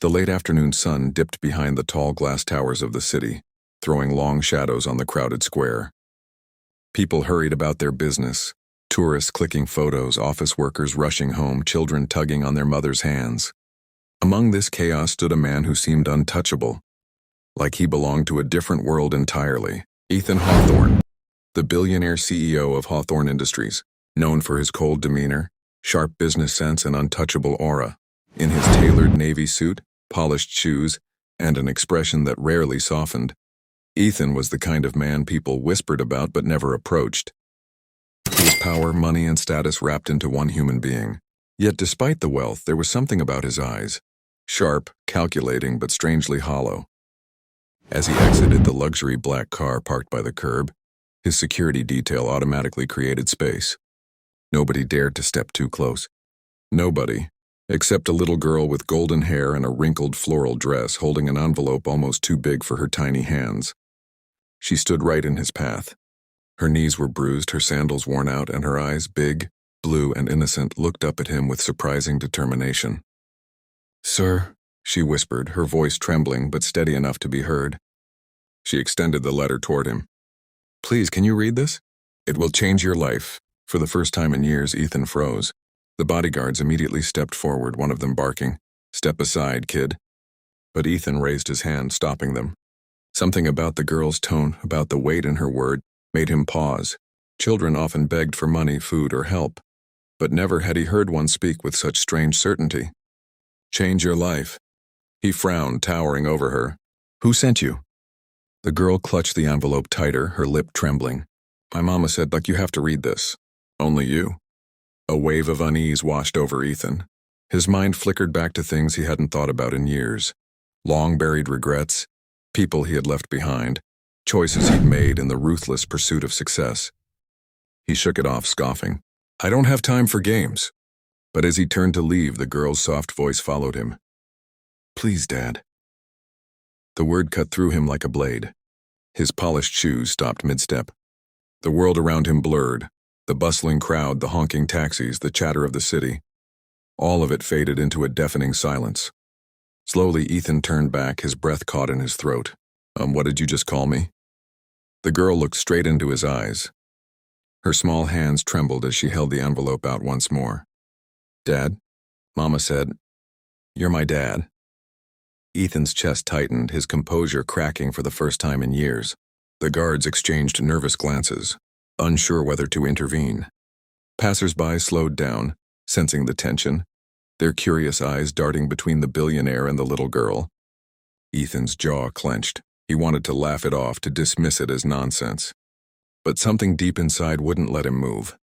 The late afternoon sun dipped behind the tall glass towers of the city, throwing long shadows on the crowded square. People hurried about their business, tourists clicking photos, office workers rushing home, children tugging on their mothers' hands. Among this chaos stood a man who seemed untouchable, like he belonged to a different world entirely. Ethan Hawthorne, the billionaire CEO of Hawthorne Industries, known for his cold demeanor, sharp business sense, and untouchable aura. In his tailored navy suit, polished shoes, and an expression that rarely softened, Ethan was the kind of man people whispered about but never approached. He was power, money, and status wrapped into one human being. Yet despite the wealth, there was something about his eyes. Sharp, calculating, but strangely hollow. As he exited the luxury black car parked by the curb, his security detail automatically created space. Nobody dared to step too close. Nobody, except a little girl with golden hair and a wrinkled floral dress holding an envelope almost too big for her tiny hands. She stood right in his path. Her knees were bruised, her sandals worn out, and her eyes, big, blue, and innocent, looked up at him with surprising determination. "Sir," she whispered, her voice trembling but steady enough to be heard. She extended the letter toward him. "Please, can you read this? It will change your life." For the first time in years, Ethan froze. The bodyguards immediately stepped forward, one of them barking, "Step aside, kid." But Ethan raised his hand, stopping them. Something about the girl's tone, about the weight in her word, made him pause. Children often begged for money, food, or help, but never had he heard one speak with such strange certainty. "Change your life." He frowned, towering over her. "Who sent you?" The girl clutched the envelope tighter, her lip trembling. "My mama said, you have to read this. Only you." A wave of unease washed over Ethan. His mind flickered back to things he hadn't thought about in years. Long-buried regrets, people he had left behind, choices he'd made in the ruthless pursuit of success. He shook it off, scoffing. "I don't have time for games." But as he turned to leave, the girl's soft voice followed him. "Please, Dad." The word cut through him like a blade. His polished shoes stopped mid-step. The world around him blurred. The bustling crowd, the honking taxis, the chatter of the city. All of it faded into a deafening silence. Slowly, Ethan turned back, his breath caught in his throat. What did you just call me?" The girl looked straight into his eyes. Her small hands trembled as she held the envelope out once more. "Dad?" Mama said. "You're my dad." Ethan's chest tightened, his composure cracking for the first time in years. The guards exchanged nervous glances, unsure whether to intervene. Passers-by slowed down, sensing the tension, their curious eyes darting between the billionaire and the little girl. Ethan's jaw clenched. He wanted to laugh it off, to dismiss it as nonsense. But something deep inside wouldn't let him move.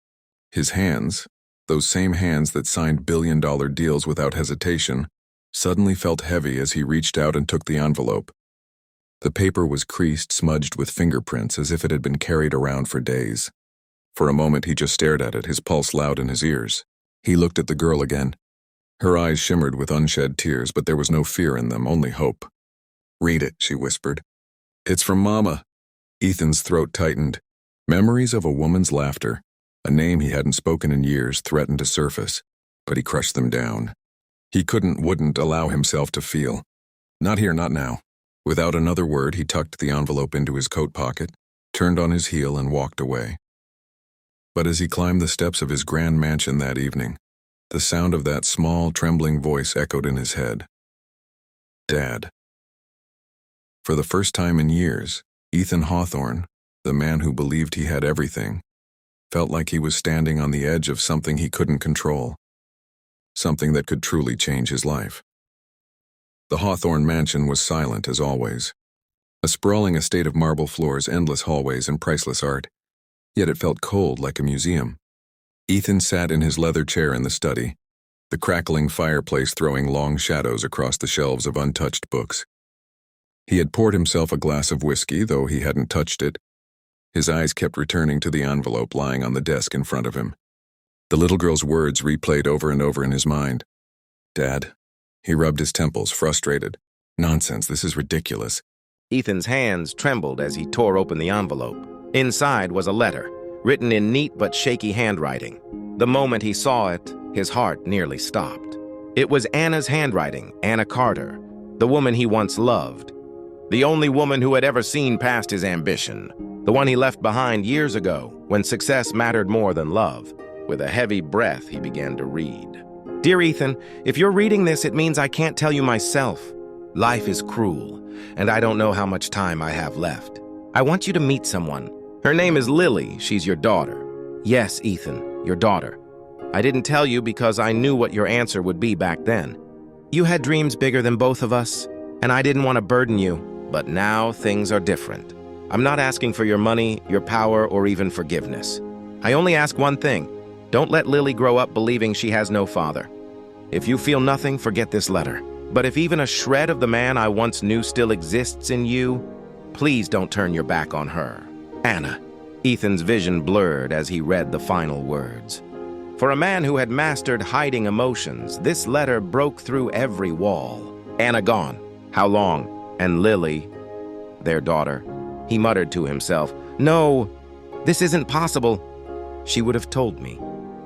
His hands, those same hands that signed billion-dollar deals without hesitation, suddenly felt heavy as he reached out and took the envelope. The paper was creased, smudged with fingerprints, as if it had been carried around for days. For a moment he just stared at it, his pulse loud in his ears. He looked at the girl again. Her eyes shimmered with unshed tears, but there was no fear in them, only hope. "Read it," she whispered. "It's from Mama." Ethan's throat tightened. Memories of a woman's laughter, a name he hadn't spoken in years, threatened to surface, but he crushed them down. He wouldn't allow himself to feel. Not here, not now. Without another word, he tucked the envelope into his coat pocket, turned on his heel, and walked away. But as he climbed the steps of his grand mansion that evening, the sound of that small, trembling voice echoed in his head. "Dad." For the first time in years, Ethan Hawthorne, the man who believed he had everything, felt like he was standing on the edge of something he couldn't control, something that could truly change his life. The Hawthorne mansion was silent as always. A sprawling estate of marble floors, endless hallways, and priceless art. Yet it felt cold, like a museum. Ethan sat in his leather chair in the study, the crackling fireplace throwing long shadows across the shelves of untouched books. He had poured himself a glass of whiskey, though he hadn't touched it. His eyes kept returning to the envelope lying on the desk in front of him. The little girl's words replayed over and over in his mind. "Dad." He rubbed his temples, frustrated. "Nonsense, this is ridiculous." Ethan's hands trembled as he tore open the envelope. Inside was a letter, written in neat but shaky handwriting. The moment he saw it, his heart nearly stopped. It was Anna's handwriting, Anna Carter, The woman he once loved. The only woman who had ever seen past his ambition. The one he left behind years ago, when success mattered more than love. With a heavy breath, he began to read. Dear Ethan, if you're reading this, it means I can't tell you myself. Life is cruel, and I don't know how much time I have left. I want you to meet someone. Her name is Lily. She's your daughter. Yes, Ethan, your daughter. I didn't tell you because I knew what your answer would be back then. You had dreams bigger than both of us, and I didn't want to burden you, but now things are different. I'm not asking for your money, your power, or even forgiveness. I only ask one thing. Don't let Lily grow up believing she has no father. If you feel nothing, forget this letter. But if even a shred of the man I once knew still exists in you, please don't turn your back on her. Anna. Ethan's vision blurred as he read the final words. For a man who had mastered hiding emotions, this letter broke through every wall. Anna gone. How long? And Lily, their daughter. He muttered to himself, No, this isn't possible. She would have told me.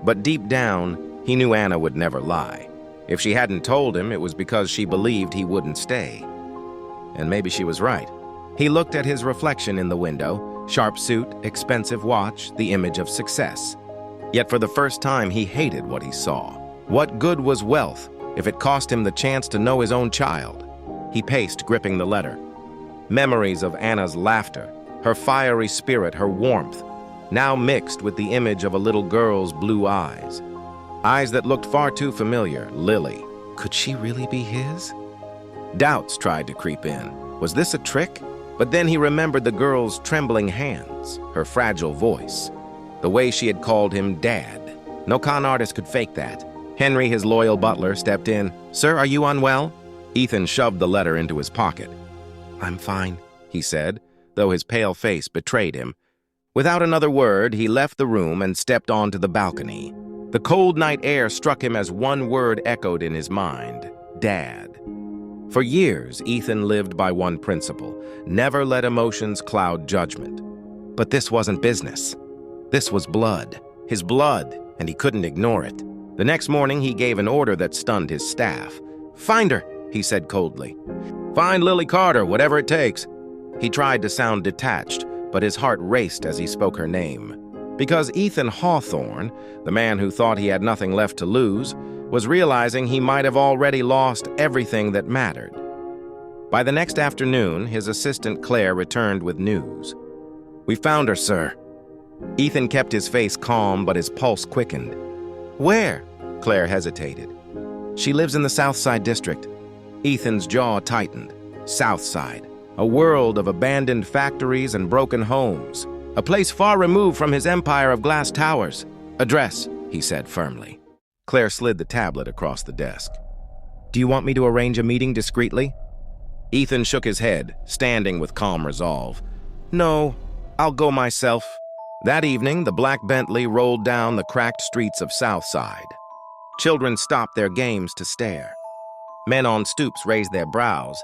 But deep down, he knew Anna would never lie. If she hadn't told him, it was because she believed he wouldn't stay. And maybe she was right. He looked at his reflection in the window, sharp suit, expensive watch, the image of success. Yet for the first time, he hated what he saw. What good was wealth if it cost him the chance to know his own child? He paced, gripping the letter. Memories of Anna's laughter, her fiery spirit, her warmth, now mixed with the image of a little girl's blue eyes. Eyes that looked far too familiar. Lily. Could she really be his? Doubts tried to creep in. Was this a trick? But then he remembered the girl's trembling hands, her fragile voice, the way she had called him Dad. No con artist could fake that. Henry, his loyal butler, stepped in. Sir, are you unwell? Ethan shoved the letter into his pocket. I'm fine, he said, though his pale face betrayed him. Without another word, he left the room and stepped onto the balcony. The cold night air struck him as one word echoed in his mind. Dad. For years, Ethan lived by one principle. Never let emotions cloud judgment. But this wasn't business. This was blood. His blood, and he couldn't ignore it. The next morning, he gave an order that stunned his staff. Find her, he said coldly. Find Lily Carter, whatever it takes. He tried to sound detached, but his heart raced as he spoke her name. Because Ethan Hawthorne, the man who thought he had nothing left to lose, was realizing he might have already lost everything that mattered. By the next afternoon, his assistant Claire returned with news. We found her, sir. Ethan kept his face calm, but his pulse quickened. Where? Claire hesitated. She lives in the South Side district. Ethan's jaw tightened. South Side, a world of abandoned factories and broken homes. A place far removed from his empire of glass towers. Address, he said firmly. Claire slid the tablet across the desk. Do you want me to arrange a meeting discreetly? Ethan shook his head, standing with calm resolve. No, I'll go myself. That evening, the black Bentley rolled down the cracked streets of Southside. Children stopped their games to stare. Men on stoops raised their brows.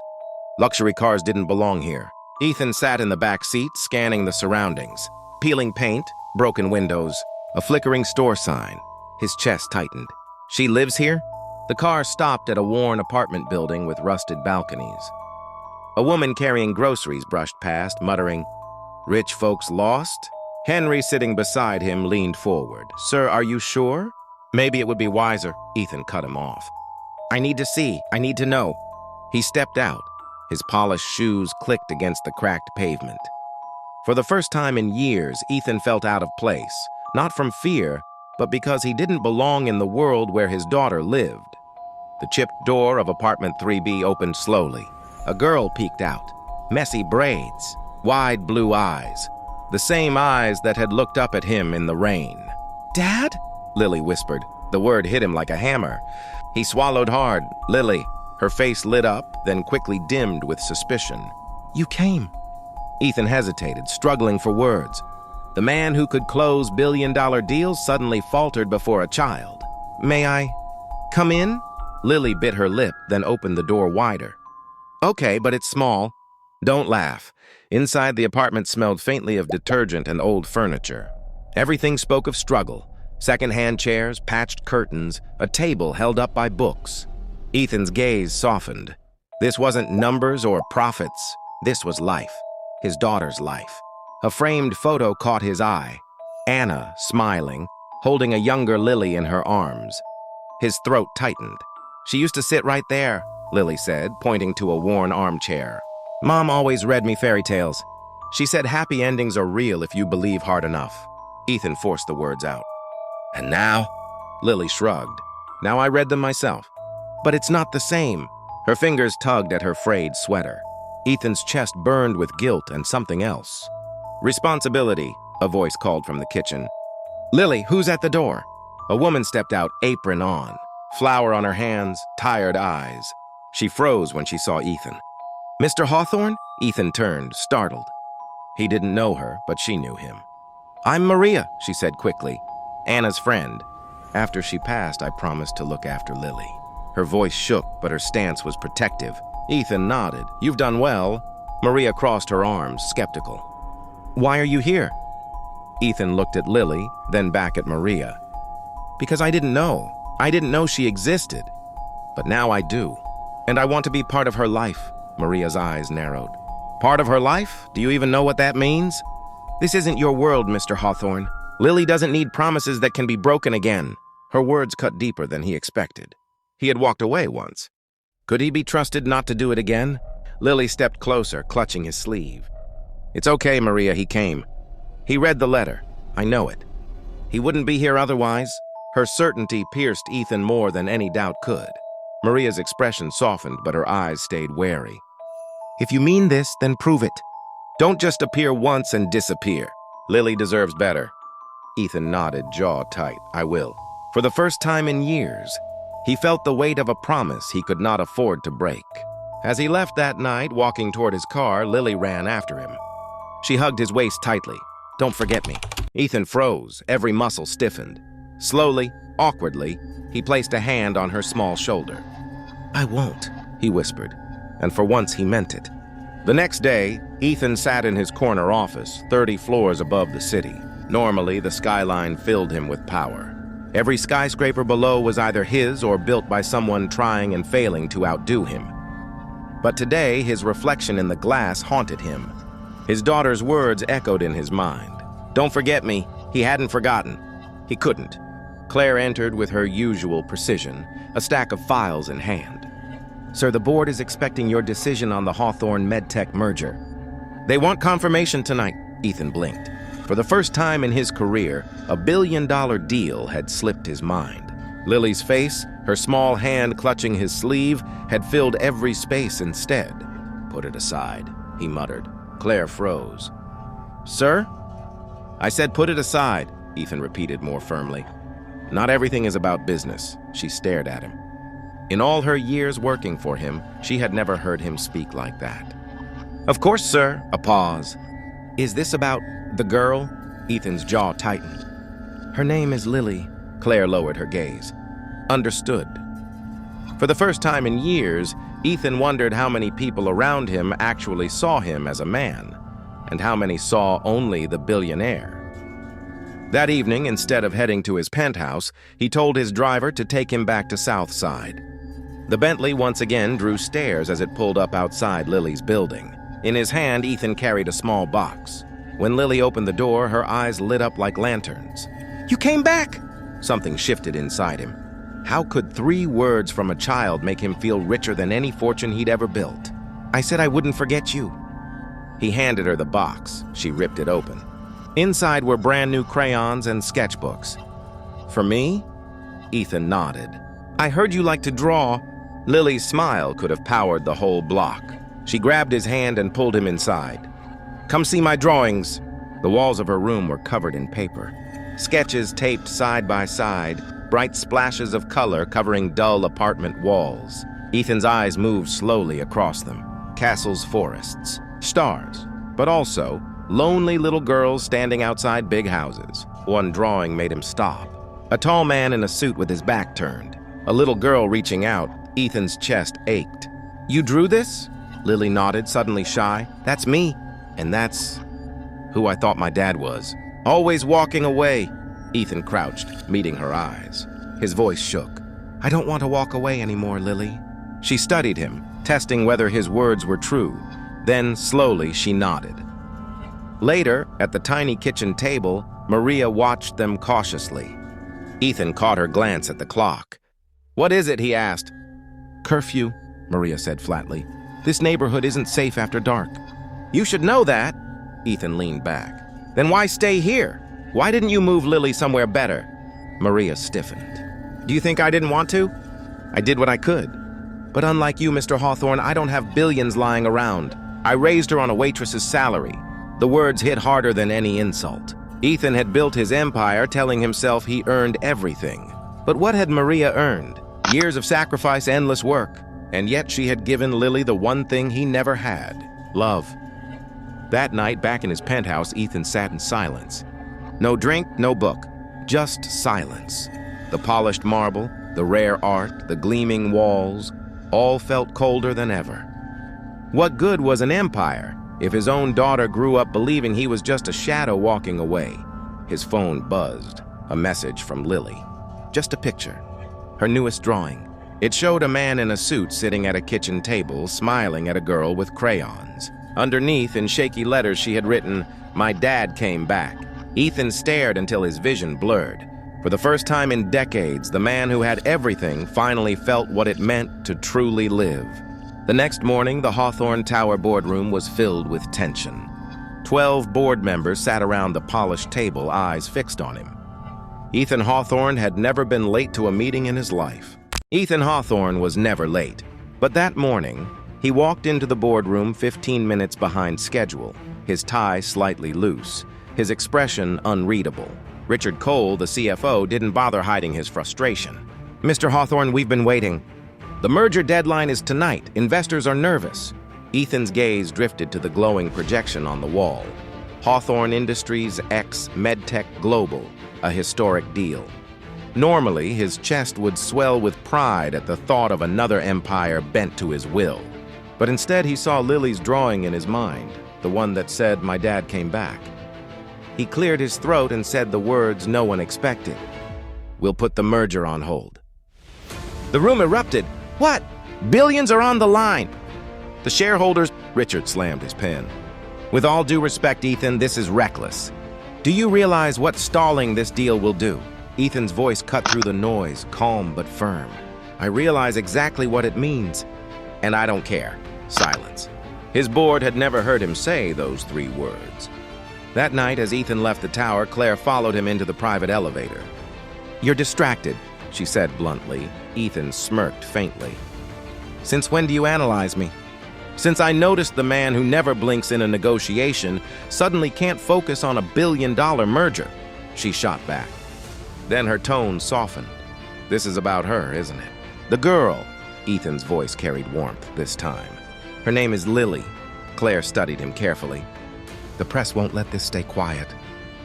Luxury cars didn't belong here. Ethan sat in the back seat, scanning the surroundings. Peeling paint, broken windows, a flickering store sign. His chest tightened. She lives here? The car stopped at a worn apartment building with rusted balconies. A woman carrying groceries brushed past, muttering, Rich folks lost? Henry, sitting beside him, leaned forward. Sir, are you sure? Maybe it would be wiser. Ethan cut him off. I need to see. I need to know. He stepped out. His polished shoes clicked against the cracked pavement. For the first time in years, Ethan felt out of place, not from fear, but because he didn't belong in the world where his daughter lived. The chipped door of apartment 3B opened slowly. A girl peeked out. Messy braids, wide blue eyes, the same eyes that had looked up at him in the rain. Dad? Lily whispered. The word hit him like a hammer. He swallowed hard. Lily. Her face lit up, then quickly dimmed with suspicion. You came. Ethan hesitated, struggling for words. The man who could close billion-dollar deals suddenly faltered before a child. May I come in? Lily bit her lip, then opened the door wider. Okay, but it's small. Don't laugh. Inside, the apartment smelled faintly of detergent and old furniture. Everything spoke of struggle. Second-hand chairs, patched curtains, a table held up by books. Ethan's gaze softened. This wasn't numbers or profits. This was life, his daughter's life. A framed photo caught his eye. Anna, smiling, holding a younger Lily in her arms. His throat tightened. "She used to sit right there," Lily said, pointing to a worn armchair. "Mom always read me fairy tales. She said happy endings are real if you believe hard enough." Ethan forced the words out. "And now?" Lily shrugged. "Now I read them myself. But it's not the same." Her fingers tugged at her frayed sweater. Ethan's chest burned with guilt and something else. "Responsibility," a voice called from the kitchen. "Lily, who's at the door?" A woman stepped out, apron on, flour on her hands, tired eyes. She froze when she saw Ethan. "Mr. Hawthorne?" Ethan turned, startled. He didn't know her, but she knew him. "I'm Maria," she said quickly, "Anna's friend. After she passed, I promised to look after Lily." Her voice shook, but her stance was protective. Ethan nodded. "You've done well." Maria crossed her arms, skeptical. "Why are you here?" Ethan looked at Lily, then back at Maria. "Because I didn't know. I didn't know she existed. But now I do. And I want to be part of her life." Maria's eyes narrowed. "Part of her life? Do you even know what that means?" "This isn't your world, Mr. Hawthorne. Lily doesn't need promises that can be broken again." Her words cut deeper than he expected. He had walked away once. Could he be trusted not to do it again? Lily stepped closer, clutching his sleeve. "It's okay, Maria, he came. He read the letter. I know it. He wouldn't be here otherwise." Her certainty pierced Ethan more than any doubt could. Maria's expression softened, but her eyes stayed wary. "If you mean this, then prove it. Don't just appear once and disappear. Lily deserves better." Ethan nodded, jaw tight. "I will." For the first time in years, he felt the weight of a promise he could not afford to break. As he left that night, walking toward his car, Lily ran after him. She hugged his waist tightly. "Don't forget me." Ethan froze, every muscle stiffened. Slowly, awkwardly, he placed a hand on her small shoulder. "I won't," he whispered, and for once he meant it. The next day, Ethan sat in his corner office, 30 floors above the city. Normally, the skyline filled him with power. Every skyscraper below was either his or built by someone trying and failing to outdo him. But today, his reflection in the glass haunted him. His daughter's words echoed in his mind. "Don't forget me." He hadn't forgotten. He couldn't. Claire entered with her usual precision, a stack of files in hand. "Sir, the board is expecting your decision on the Hawthorne MedTech merger." "They want confirmation tonight," Ethan blinked. For the first time in his career, a billion-dollar deal had slipped his mind. Lily's face, her small hand clutching his sleeve, had filled every space instead. "Put it aside," he muttered. Claire froze. "Sir?" "I said put it aside," Ethan repeated more firmly. "Not everything is about business." She stared at him. In all her years working for him, she had never heard him speak like that. "Of course, sir." A pause. "Is this about the girl?" Ethan's jaw tightened. "Her name is Lily." Claire lowered her gaze. "Understood." For the first time in years, Ethan wondered how many people around him actually saw him as a man, and how many saw only the billionaire. That evening, instead of heading to his penthouse, he told his driver to take him back to South Side. The Bentley once again drew stares as it pulled up outside Lily's building. In his hand, Ethan carried a small box. When Lily opened the door, her eyes lit up like lanterns. "You came back!" Something shifted inside him. How could 3 words from a child make him feel richer than any fortune he'd ever built? "I said I wouldn't forget you." He handed her the box. She ripped it open. Inside were brand new crayons and sketchbooks. "For me?" Ethan nodded. "I heard you like to draw." Lily's smile could have powered the whole block. She grabbed his hand and pulled him inside. "Come see my drawings." The walls of her room were covered in paper. Sketches taped side by side, bright splashes of color covering dull apartment walls. Ethan's eyes moved slowly across them. Castles, forests, stars, but also lonely little girls standing outside big houses. One drawing made him stop. A tall man in a suit with his back turned. A little girl reaching out. Ethan's chest ached. "You drew this?" Lily nodded, suddenly shy. "That's me. And that's who I thought my dad was. Always walking away." Ethan crouched, meeting her eyes. His voice shook. "I don't want to walk away anymore, Lily." She studied him, testing whether his words were true. Then, slowly, she nodded. Later, at the tiny kitchen table, Maria watched them cautiously. Ethan caught her glance at the clock. "What is it?" he asked. "Curfew," Maria said flatly. "This neighborhood isn't safe after dark." "You should know that." Ethan leaned back. "Then why stay here? Why didn't you move Lily somewhere better?" Maria stiffened. "Do you think I didn't want to? I did what I could. But unlike you, Mr. Hawthorne, I don't have billions lying around. I raised her on a waitress's salary." The words hit harder than any insult. Ethan had built his empire telling himself he earned everything. But what had Maria earned? Years of sacrifice, endless work. And yet she had given Lily the one thing he never had: love. That night, back in his penthouse, Ethan sat in silence. No drink, no book, just silence. The polished marble, the rare art, the gleaming walls, all felt colder than ever. What good was an empire if his own daughter grew up believing he was just a shadow walking away? His phone buzzed, a message from Lily. Just a picture, her newest drawing. It showed a man in a suit sitting at a kitchen table, smiling at a girl with crayons. Underneath, in shaky letters, she had written, "My dad came back." Ethan stared until his vision blurred. For the first time in decades, the man who had everything finally felt what it meant to truly live. The next morning, the Hawthorne Tower boardroom was filled with tension. 12 board members sat around the polished table, eyes fixed on him. Ethan Hawthorne had never been late to a meeting in his life. Ethan Hawthorne was never late, but that morning, he walked into the boardroom 15 minutes behind schedule, his tie slightly loose, his expression unreadable. Richard Cole, the CFO, didn't bother hiding his frustration. "Mr. Hawthorne, we've been waiting. The merger deadline is tonight. Investors are nervous." Ethan's gaze drifted to the glowing projection on the wall. Hawthorne Industries x MedTech Global, a historic deal. Normally, his chest would swell with pride at the thought of another empire bent to his will. But instead, he saw Lily's drawing in his mind, the one that said, "My dad came back." He cleared his throat and said the words no one expected. "We'll put the merger on hold." The room erupted. "What? Billions are on the line." "The shareholders—" Richard slammed his pen. "With all due respect, Ethan, this is reckless. Do you realize what stalling this deal will do?" Ethan's voice cut through the noise, calm but firm. "I realize exactly what it means, and I don't care." Silence. His board had never heard him say those 3 words. That night, as Ethan left the tower, Claire followed him into the private elevator. "You're distracted," she said bluntly. Ethan smirked faintly. "Since when do you analyze me?" "Since I noticed the man who never blinks in a negotiation suddenly can't focus on a billion-dollar merger," she shot back. Then her tone softened. "This is about her, isn't it?" "The girl." Ethan's voice carried warmth this time. "Her name is Lily." Claire studied him carefully. "The press won't let this stay quiet."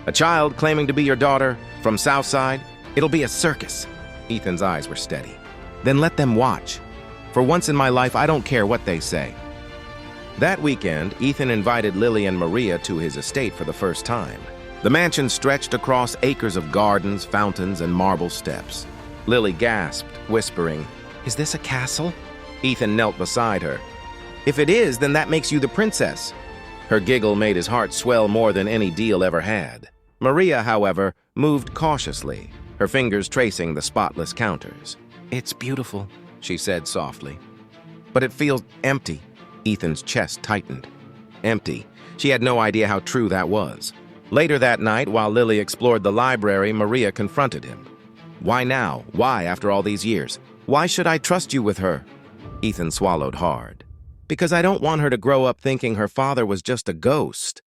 "A child claiming to be your daughter from Southside? It'll be a circus." Ethan's eyes were steady. "Then let them watch. For once in my life, I don't care what they say." That weekend, Ethan invited Lily and Maria to his estate for the first time. The mansion stretched across acres of gardens, fountains, and marble steps. Lily gasped, whispering, "Is this a castle?" Ethan knelt beside her. "If it is, then that makes you the princess." Her giggle made his heart swell more than any deal ever had. Maria, however, moved cautiously, her fingers tracing the spotless counters. "It's beautiful," she said softly. "But it feels empty." Ethan's chest tightened. Empty. She had no idea how true that was. Later that night, while Lily explored the library, Maria confronted him. "Why now? Why after all these years? Why should I trust you with her?" Ethan swallowed hard. "Because I don't want her to grow up thinking her father was just a ghost.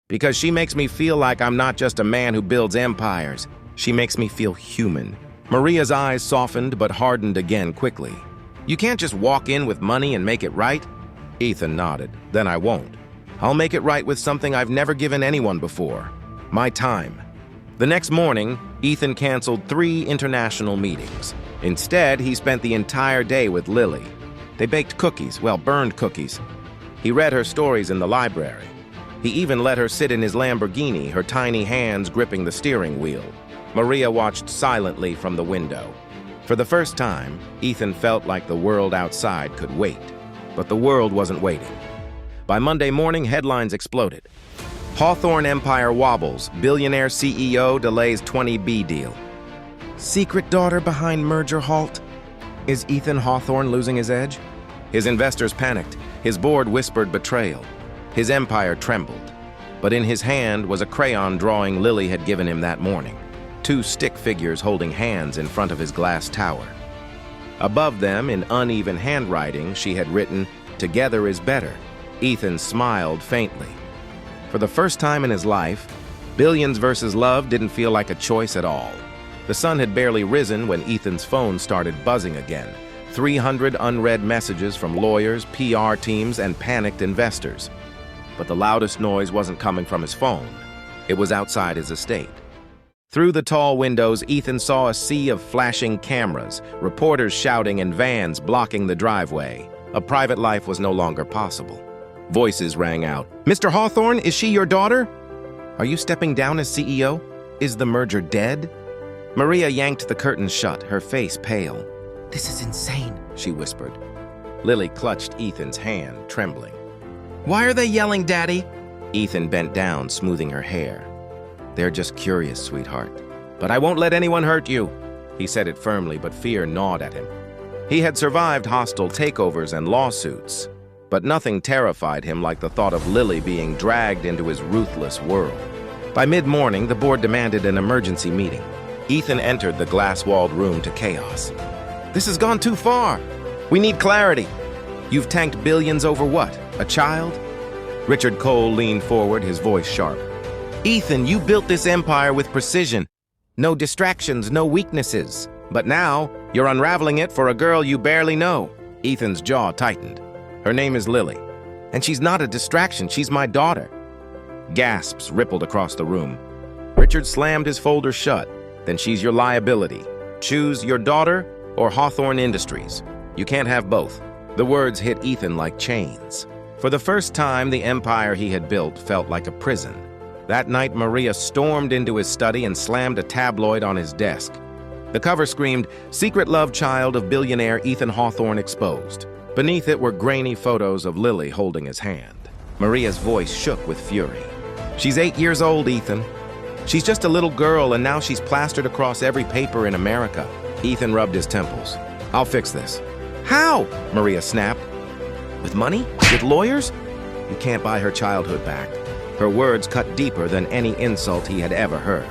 Because she makes me feel like I'm not just a man who builds empires. She makes me feel human." Maria's eyes softened but hardened again quickly. "You can't just walk in with money and make it right?" Ethan nodded. "Then I won't. I'll make it right with something I've never given anyone before. My time." The next morning, Ethan canceled 3 international meetings. Instead, he spent the entire day with Lily. They baked cookies, burned cookies. He read her stories in the library. He even let her sit in his Lamborghini, her tiny hands gripping the steering wheel. Maria watched silently from the window. For the first time, Ethan felt like the world outside could wait. But the world wasn't waiting. By Monday morning, headlines exploded. Hawthorne empire wobbles. Billionaire CEO delays 20B deal. Secret daughter behind merger halt? Is Ethan Hawthorne losing his edge? His investors panicked. His board whispered betrayal. His empire trembled. But in his hand was a crayon drawing Lily had given him that morning. 2 stick figures holding hands in front of his glass tower. Above them, in uneven handwriting, she had written, "Together is better." Ethan smiled faintly. For the first time in his life, billions versus love didn't feel like a choice at all. The sun had barely risen when Ethan's phone started buzzing again. 300 unread messages from lawyers, PR teams, and panicked investors. But the loudest noise wasn't coming from his phone. It was outside his estate. Through the tall windows, Ethan saw a sea of flashing cameras, reporters shouting, and vans blocking the driveway. A private life was no longer possible. Voices rang out. "Mr. Hawthorne, is she your daughter? Are you stepping down as CEO? Is the merger dead?" Maria yanked the curtains shut, her face pale. "This is insane," she whispered. Lily clutched Ethan's hand, trembling. "Why are they yelling, Daddy?" Ethan bent down, smoothing her hair. "They're just curious, sweetheart. But I won't let anyone hurt you." He said it firmly, but fear gnawed at him. He had survived hostile takeovers and lawsuits, but nothing terrified him like the thought of Lily being dragged into his ruthless world. By mid-morning, the board demanded an emergency meeting. Ethan entered the glass-walled room to chaos. "This has gone too far. We need clarity. You've tanked billions over what? A child?" Richard Cole leaned forward, his voice sharp. "Ethan, you built this empire with precision. No distractions, no weaknesses. But now, you're unraveling it for a girl you barely know." Ethan's jaw tightened. "Her name is Lily. And she's not a distraction, she's my daughter." Gasps rippled across the room. Richard slammed his folder shut. "Then she's your liability. Choose your daughter or Hawthorne Industries. You can't have both." The words hit Ethan like chains. For the first time, the empire he had built felt like a prison. That night, Maria stormed into his study and slammed a tabloid on his desk. The cover screamed, "Secret love child of billionaire Ethan Hawthorne exposed." Beneath it were grainy photos of Lily holding his hand. Maria's voice shook with fury. "She's 8 years old, Ethan. She's just a little girl, and now she's plastered across every paper in America." Ethan rubbed his temples. "I'll fix this." "How?" Maria snapped. "With money? With lawyers? You can't buy her childhood back." Her words cut deeper than any insult he had ever heard.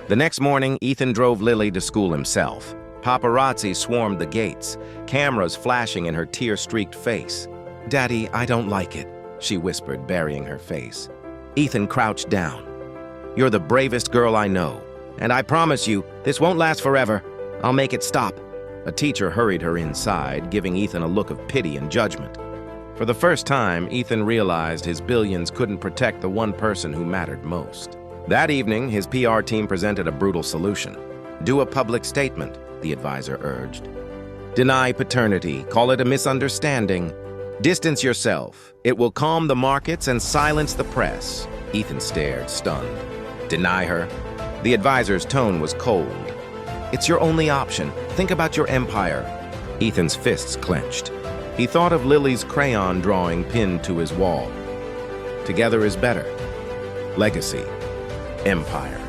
The next morning, Ethan drove Lily to school himself. Paparazzi swarmed the gates, cameras flashing in her tear-streaked face. "Daddy, I don't like it," she whispered, burying her face. Ethan crouched down. "You're the bravest girl I know, and I promise you, this won't last forever. I'll make it stop." A teacher hurried her inside, giving Ethan a look of pity and judgment. For the first time, Ethan realized his billions couldn't protect the one person who mattered most. That evening, his PR team presented a brutal solution. "Do a public statement," the advisor urged. "Deny paternity, call it a misunderstanding. Distance yourself. It will calm the markets and silence the press." Ethan stared, stunned. "Deny her?" The advisor's tone was cold. "It's your only option. Think about your empire." Ethan's fists clenched. He thought of Lily's crayon drawing pinned to his wall. Together is better. Legacy. Empire.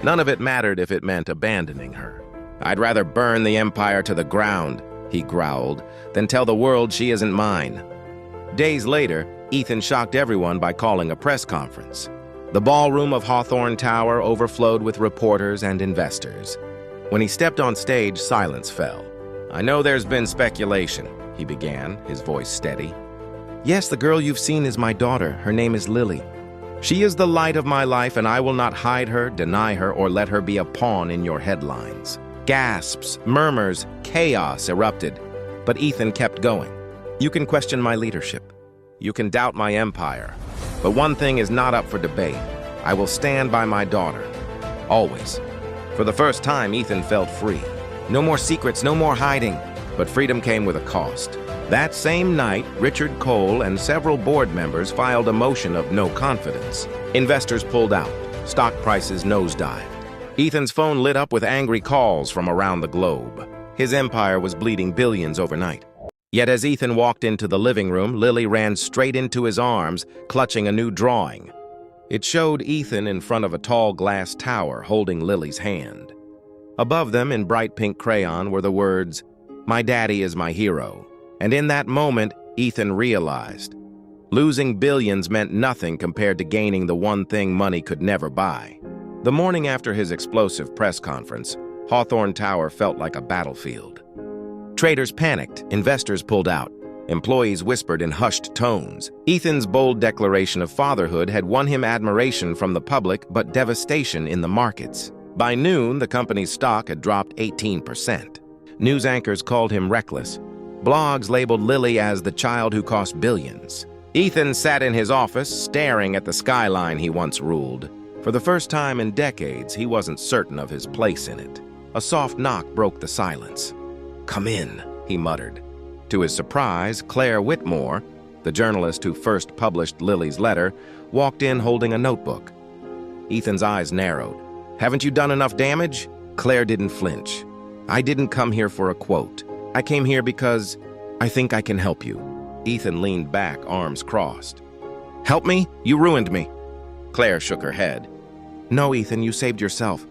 None of it mattered if it meant abandoning her. "I'd rather burn the empire to the ground," he growled, "than tell the world she isn't mine." Days later, Ethan shocked everyone by calling a press conference. The ballroom of Hawthorne Tower overflowed with reporters and investors. When he stepped on stage, silence fell. "I know there's been speculation," he began, his voice steady. "Yes, the girl you've seen is my daughter. Her name is Lily. She is the light of my life, and I will not hide her, deny her, or let her be a pawn in your headlines." Gasps, murmurs, chaos erupted, but Ethan kept going. "You can question my leadership. You can doubt my empire. But one thing is not up for debate. I will stand by my daughter. Always." For the first time, Ethan felt free. No more secrets, no more hiding. But freedom came with a cost. That same night, Richard Cole and several board members filed a motion of no confidence. Investors pulled out. Stock prices nosedived. Ethan's phone lit up with angry calls from around the globe. His empire was bleeding billions overnight. Yet as Ethan walked into the living room, Lily ran straight into his arms, clutching a new drawing. It showed Ethan in front of a tall glass tower holding Lily's hand. Above them, in bright pink crayon, were the words, "My daddy is my hero." And in that moment, Ethan realized losing billions meant nothing compared to gaining the one thing money could never buy. The morning after his explosive press conference, Hawthorne Tower felt like a battlefield. Traders panicked, investors pulled out, employees whispered in hushed tones. Ethan's bold declaration of fatherhood had won him admiration from the public but devastation in the markets. By noon, the company's stock had dropped 18%. News anchors called him reckless. Blogs labeled Lily as the child who cost billions. Ethan sat in his office, staring at the skyline he once ruled. For the first time in decades, he wasn't certain of his place in it. A soft knock broke the silence. "Come in," he muttered. To his surprise, Claire Whitmore, the journalist who first published Lily's letter, walked in holding a notebook. Ethan's eyes narrowed. "Haven't you done enough damage?" Claire didn't flinch. "I didn't come here for a quote. I came here because I think I can help you." Ethan leaned back, arms crossed. "Help me? You ruined me." Claire shook her head. "No, Ethan, you saved yourself.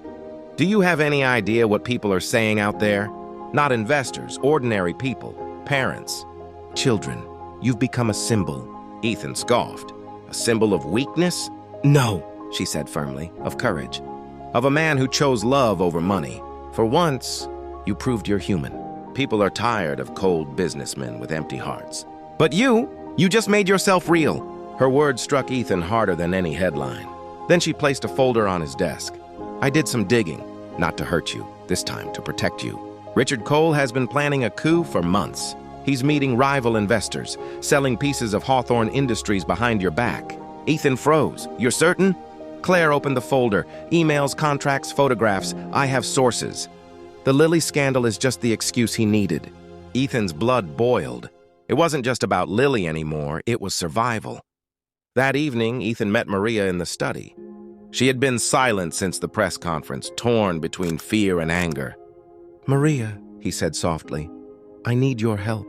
Do you have any idea what people are saying out there? Not investors, ordinary people, parents, children. You've become a symbol." Ethan scoffed. "A symbol of weakness?" "No," she said firmly, "of courage. Of a man who chose love over money. For once, you proved you're human. People are tired of cold businessmen with empty hearts. But you just made yourself real." Her words struck Ethan harder than any headline. Then she placed a folder on his desk. "I did some digging, not to hurt you, this time to protect you. Richard Cole has been planning a coup for months. He's meeting rival investors, selling pieces of Hawthorne Industries behind your back." Ethan froze. "You're certain?" Claire opened the folder. "Emails, contracts, photographs. I have sources." The Lily scandal is just the excuse he needed. Ethan's blood boiled. It wasn't just about Lily anymore, it was survival. That evening, Ethan met Maria in the study. She had been silent since the press conference, torn between fear and anger. "Maria," he said softly, "I need your help."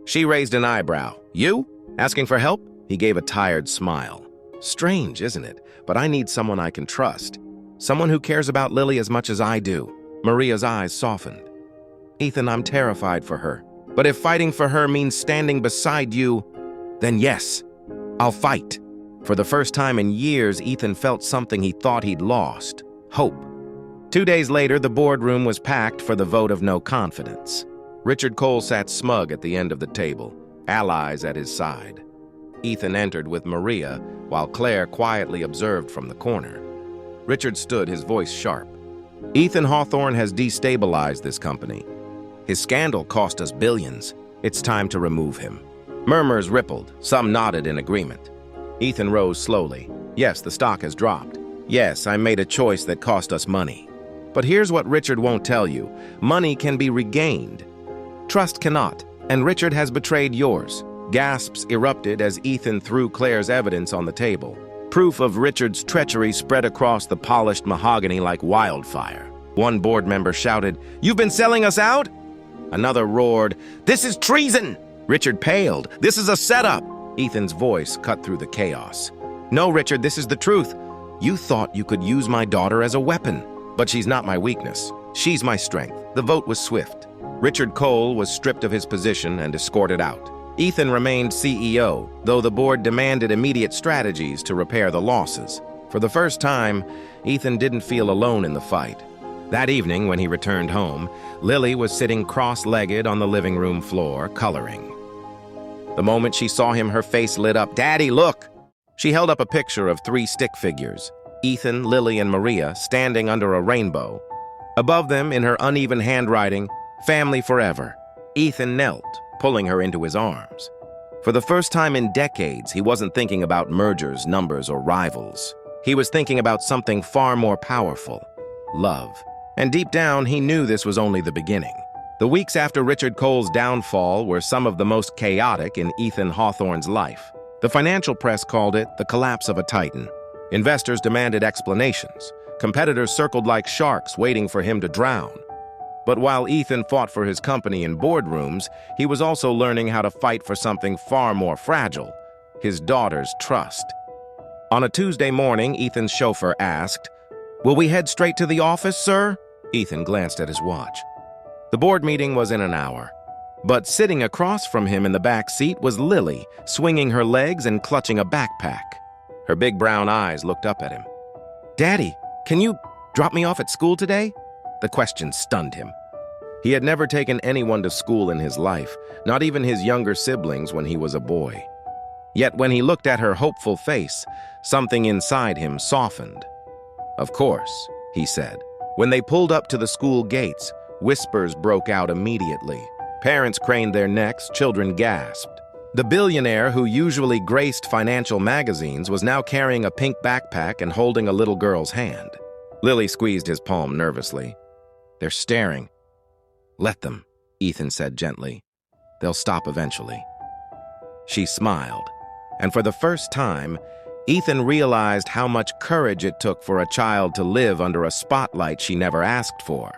She raised an eyebrow. "You? Asking for help?" He gave a tired smile. "Strange, isn't it? But I need someone I can trust. Someone who cares about Lily as much as I do." Maria's eyes softened. "Ethan, I'm terrified for her. But if fighting for her means standing beside you, then yes, I'll fight." For the first time in years, Ethan felt something he thought he'd lost: hope. 2 days later, the boardroom was packed for the vote of no confidence. Richard Cole sat smug at the end of the table, allies at his side. Ethan entered with Maria, while Claire quietly observed from the corner. Richard stood, his voice sharp. "Ethan Hawthorne has destabilized this company. His scandal cost us billions. It's time to remove him." Murmurs rippled. Some nodded in agreement. Ethan rose slowly. "Yes, the stock has dropped. Yes, I made a choice that cost us money. But here's what Richard won't tell you. Money can be regained. Trust cannot, and Richard has betrayed yours." Gasps erupted as Ethan threw Claire's evidence on the table. Proof of Richard's treachery spread across the polished mahogany like wildfire. One board member shouted, "You've been selling us out?" Another roared, "This is treason!" Richard paled. "This is a setup!" Ethan's voice cut through the chaos. "No, Richard, this is the truth. You thought you could use my daughter as a weapon. But she's not my weakness. She's my strength." The vote was swift. Richard Cole was stripped of his position and escorted out. Ethan remained CEO, though the board demanded immediate strategies to repair the losses. For the first time, Ethan didn't feel alone in the fight. That evening, when he returned home, Lily was sitting cross-legged on the living room floor, coloring. The moment she saw him, her face lit up. "Daddy, look!" She held up a picture of 3 stick figures, Ethan, Lily, and Maria, standing under a rainbow. Above them, in her uneven handwriting, "Family forever." Ethan knelt, pulling her into his arms. For the first time in decades, he wasn't thinking about mergers, numbers, or rivals. He was thinking about something far more powerful: love. And deep down, he knew this was only the beginning. The weeks after Richard Cole's downfall were some of the most chaotic in Ethan Hawthorne's life. The financial press called it the collapse of a titan. Investors demanded explanations. Competitors circled like sharks, waiting for him to drown. But while Ethan fought for his company in boardrooms, he was also learning how to fight for something far more fragile: his daughter's trust. On a Tuesday morning, Ethan's chauffeur asked, "Will we head straight to the office, sir?" Ethan glanced at his watch. The board meeting was in an hour. But sitting across from him in the back seat was Lily, swinging her legs and clutching a backpack. Her big brown eyes looked up at him. "Daddy, can you drop me off at school today?" The question stunned him. He had never taken anyone to school in his life, not even his younger siblings when he was a boy. Yet when he looked at her hopeful face, something inside him softened. "Of course," he said. When they pulled up to the school gates, whispers broke out immediately. Parents craned their necks, children gasped. The billionaire who usually graced financial magazines was now carrying a pink backpack and holding a little girl's hand. Lily squeezed his palm nervously. "They're staring." "Let them," Ethan said gently. "They'll stop eventually." She smiled, and for the first time, Ethan realized how much courage it took for a child to live under a spotlight she never asked for.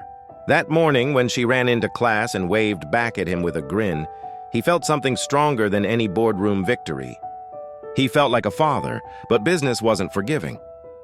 That morning, when she ran into class and waved back at him with a grin, he felt something stronger than any boardroom victory. He felt like a father, but business wasn't forgiving.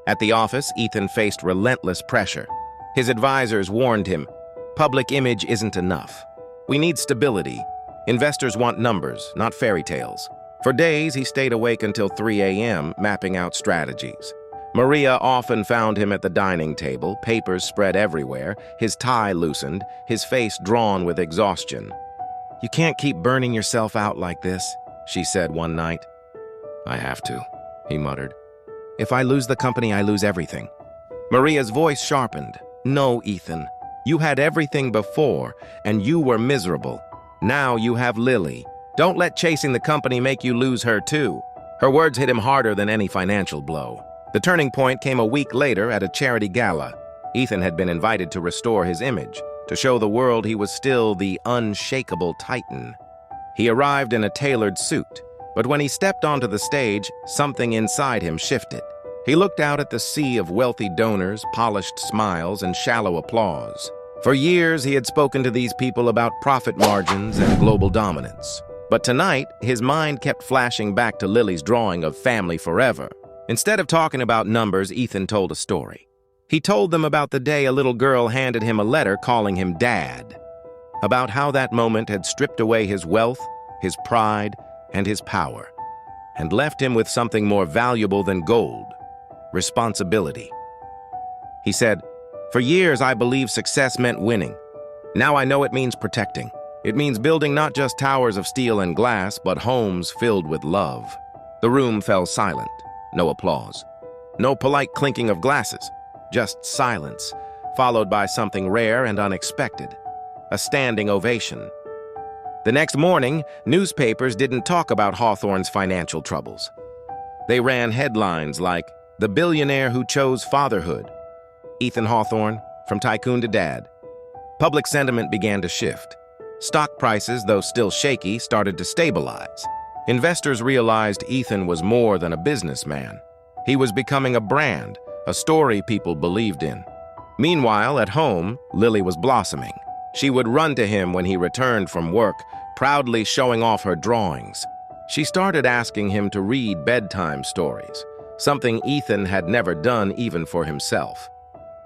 At the office, Ethan faced relentless pressure. His advisors warned him, "Public image isn't enough. We need stability. Investors want numbers, not fairy tales." For days, he stayed awake until 3 a.m., mapping out strategies. Maria often found him at the dining table, papers spread everywhere, his tie loosened, his face drawn with exhaustion. "You can't keep burning yourself out like this," she said one night. "I have to," he muttered. "If I lose the company, I lose everything." Maria's voice sharpened. "No, Ethan. You had everything before, and you were miserable. Now you have Lily. Don't let chasing the company make you lose her too." Her words hit him harder than any financial blow. The turning point came a week later at a charity gala. Ethan had been invited to restore his image, to show the world he was still the unshakable titan. He arrived in a tailored suit, but when he stepped onto the stage, something inside him shifted. He looked out at the sea of wealthy donors, polished smiles, and shallow applause. For years, he had spoken to these people about profit margins and global dominance. But tonight, his mind kept flashing back to Lily's drawing of family forever. Instead of talking about numbers, Ethan told a story. He told them about the day a little girl handed him a letter calling him Dad, about how that moment had stripped away his wealth, his pride, and his power, and left him with something more valuable than gold: responsibility. He said, "For years I believed success meant winning. Now I know it means protecting. It means building not just towers of steel and glass, but homes filled with love." The room fell silent. No applause. No polite clinking of glasses. Just silence, followed by something rare and unexpected: a standing ovation. The next morning, newspapers didn't talk about Hawthorne's financial troubles. They ran headlines like, "The Billionaire Who Chose Fatherhood. Ethan Hawthorne, from tycoon to dad." Public sentiment began to shift. Stock prices, though still shaky, started to stabilize. Investors realized Ethan was more than a businessman. He was becoming a brand, a story people believed in. Meanwhile, at home, Lily was blossoming. She would run to him when he returned from work, proudly showing off her drawings. She started asking him to read bedtime stories, something Ethan had never done even for himself.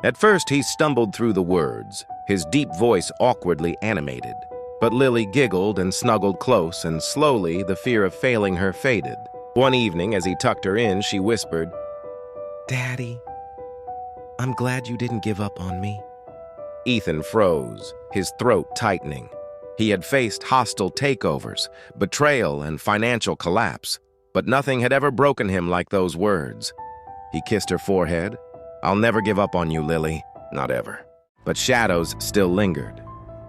At first, he stumbled through the words, his deep voice awkwardly animated. But Lily giggled and snuggled close, and slowly the fear of failing her faded. One evening, as he tucked her in, she whispered, "Daddy, I'm glad you didn't give up on me." Ethan froze, his throat tightening. He had faced hostile takeovers, betrayal, and financial collapse, but nothing had ever broken him like those words. He kissed her forehead. "I'll never give up on you, Lily. Not ever." But shadows still lingered.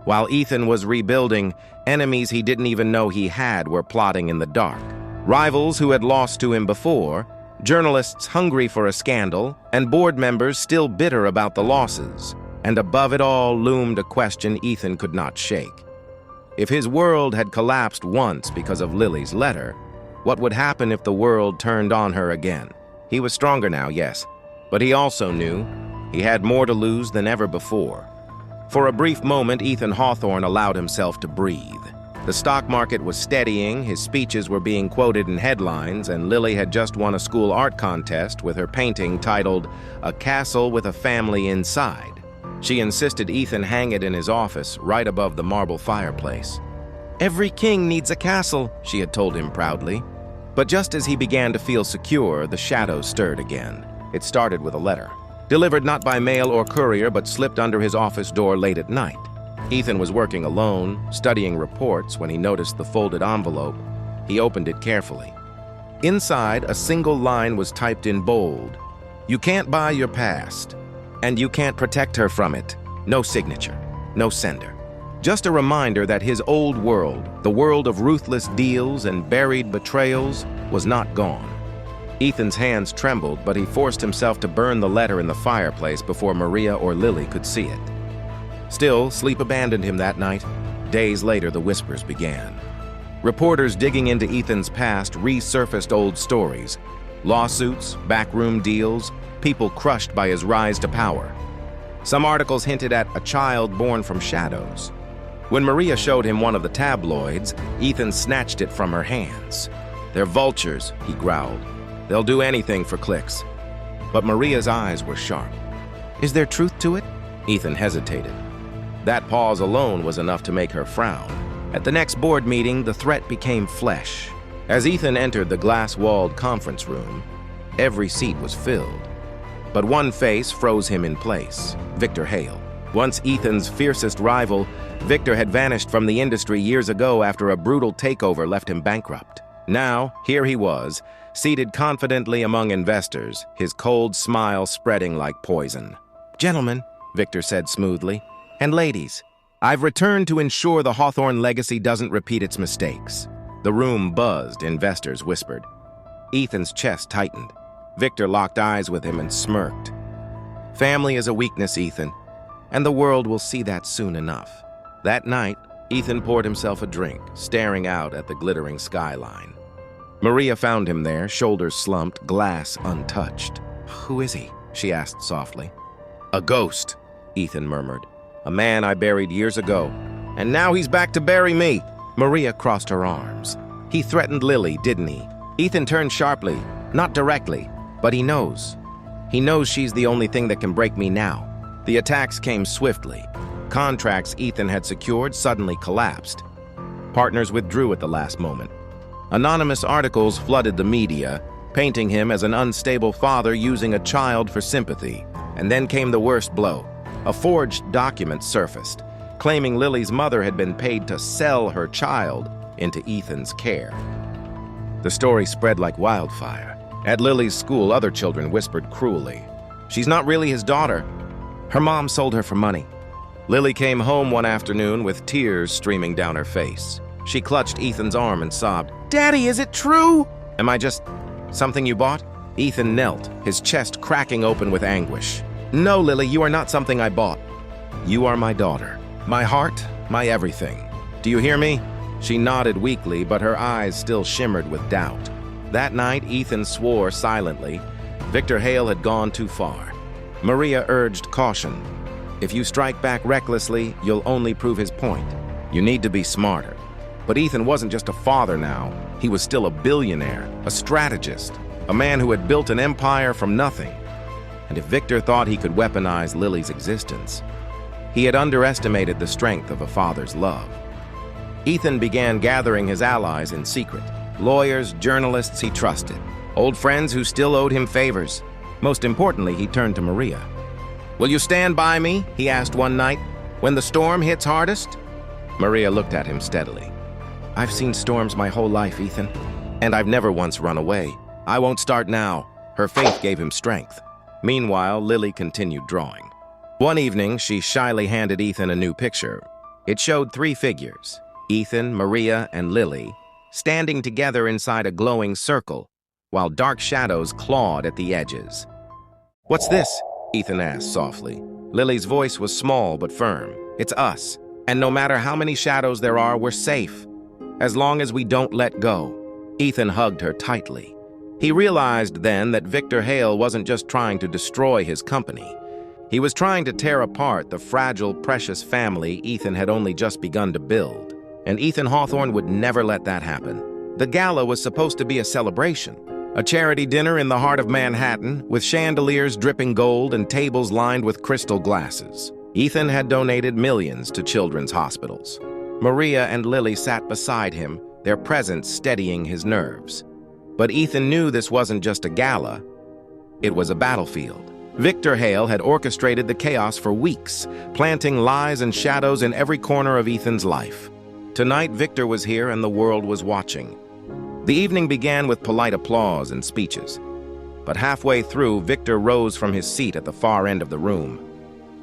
While Ethan was rebuilding, enemies he didn't even know he had were plotting in the dark. Rivals who had lost to him before, journalists hungry for a scandal, and board members still bitter about the losses. And above it all loomed a question Ethan could not shake. If his world had collapsed once because of Lily's letter, what would happen if the world turned on her again? He was stronger now, yes, but he also knew he had more to lose than ever before. For a brief moment, Ethan Hawthorne allowed himself to breathe. The stock market was steadying, his speeches were being quoted in headlines, and Lily had just won a school art contest with her painting titled "A Castle with a Family Inside." She insisted Ethan hang it in his office, right above the marble fireplace. "Every king needs a castle," she had told him proudly. But just as he began to feel secure, the shadows stirred again. It started with a letter, delivered not by mail or courier, but slipped under his office door late at night. Ethan was working alone, studying reports, when he noticed the folded envelope. He opened it carefully. Inside, a single line was typed in bold. "You can't buy your past, and you can't protect her from it." No signature, no sender. Just a reminder that his old world, the world of ruthless deals and buried betrayals, was not gone. Ethan's hands trembled, but he forced himself to burn the letter in the fireplace before Maria or Lily could see it. Still, sleep abandoned him that night. Days later, the whispers began. Reporters digging into Ethan's past resurfaced old stories. Lawsuits, backroom deals, people crushed by his rise to power. Some articles hinted at a child born from shadows. When Maria showed him one of the tabloids, Ethan snatched it from her hands. "They're vultures," he growled. "They'll do anything for clicks." But Maria's eyes were sharp. "Is there truth to it?" Ethan hesitated. That pause alone was enough to make her frown. At the next board meeting, the threat became flesh. As Ethan entered the glass-walled conference room, every seat was filled. But one face froze him in place: Victor Hale. Once Ethan's fiercest rival, Victor had vanished from the industry years ago after a brutal takeover left him bankrupt. Now, here he was, seated confidently among investors, his cold smile spreading like poison. "Gentlemen," Victor said smoothly, "and ladies, I've returned to ensure the Hawthorne legacy doesn't repeat its mistakes." The room buzzed, investors whispered. Ethan's chest tightened. Victor locked eyes with him and smirked. "Family is a weakness, Ethan, and the world will see that soon enough." That night, Ethan poured himself a drink, staring out at the glittering skyline. Maria found him there, shoulders slumped, glass untouched. "Who is he?" she asked softly. "A ghost," Ethan murmured. "A man I buried years ago, and now he's back to bury me." Maria crossed her arms. "He threatened Lily, didn't he?" Ethan turned sharply, not directly, but he knows. He knows she's the only thing that can break me now. The attacks came swiftly. Contracts Ethan had secured suddenly collapsed. Partners withdrew at the last moment. Anonymous articles flooded the media, painting him as an unstable father using a child for sympathy. And then came the worst blow. A forged document surfaced, claiming Lily's mother had been paid to sell her child into Ethan's care. The story spread like wildfire. At Lily's school, other children whispered cruelly, "She's not really his daughter. Her mom sold her for money." Lily came home one afternoon with tears streaming down her face. She clutched Ethan's arm and sobbed, "Daddy, is it true?" "Am I just something you bought?" Ethan knelt, his chest cracking open with anguish. "No, Lily, you are not something I bought. You are my daughter, my heart, my everything. Do you hear me?" She nodded weakly, but her eyes still shimmered with doubt. That night, Ethan swore silently. Victor Hale had gone too far. Maria urged caution. "If you strike back recklessly, you'll only prove his point. You need to be smarter." But Ethan wasn't just a father now. He was still a billionaire, a strategist, a man who had built an empire from nothing. And if Victor thought he could weaponize Lily's existence, he had underestimated the strength of a father's love. Ethan began gathering his allies in secret. Lawyers, journalists he trusted, old friends who still owed him favors. Most importantly, he turned to Maria. "Will you stand by me?" he asked one night, "when the storm hits hardest?" Maria looked at him steadily. "I've seen storms my whole life, Ethan, and I've never once run away. I won't start now." Her faith gave him strength. Meanwhile, Lily continued drawing. One evening, she shyly handed Ethan a new picture. It showed 3 figures, Ethan, Maria, and Lily, standing together inside a glowing circle, while dark shadows clawed at the edges. "What's this?" Ethan asked softly. Lily's voice was small but firm. "It's us, and no matter how many shadows there are, we're safe, as long as we don't let go." Ethan hugged her tightly. He realized then that Victor Hale wasn't just trying to destroy his company. He was trying to tear apart the fragile, precious family Ethan had only just begun to build, and Ethan Hawthorne would never let that happen. The gala was supposed to be a celebration, a charity dinner in the heart of Manhattan, with chandeliers dripping gold and tables lined with crystal glasses. Ethan had donated millions to children's hospitals. Maria and Lily sat beside him, their presence steadying his nerves. But Ethan knew this wasn't just a gala, it was a battlefield. Victor Hale had orchestrated the chaos for weeks, planting lies and shadows in every corner of Ethan's life. Tonight, Victor was here and the world was watching. The evening began with polite applause and speeches. But halfway through, Victor rose from his seat at the far end of the room.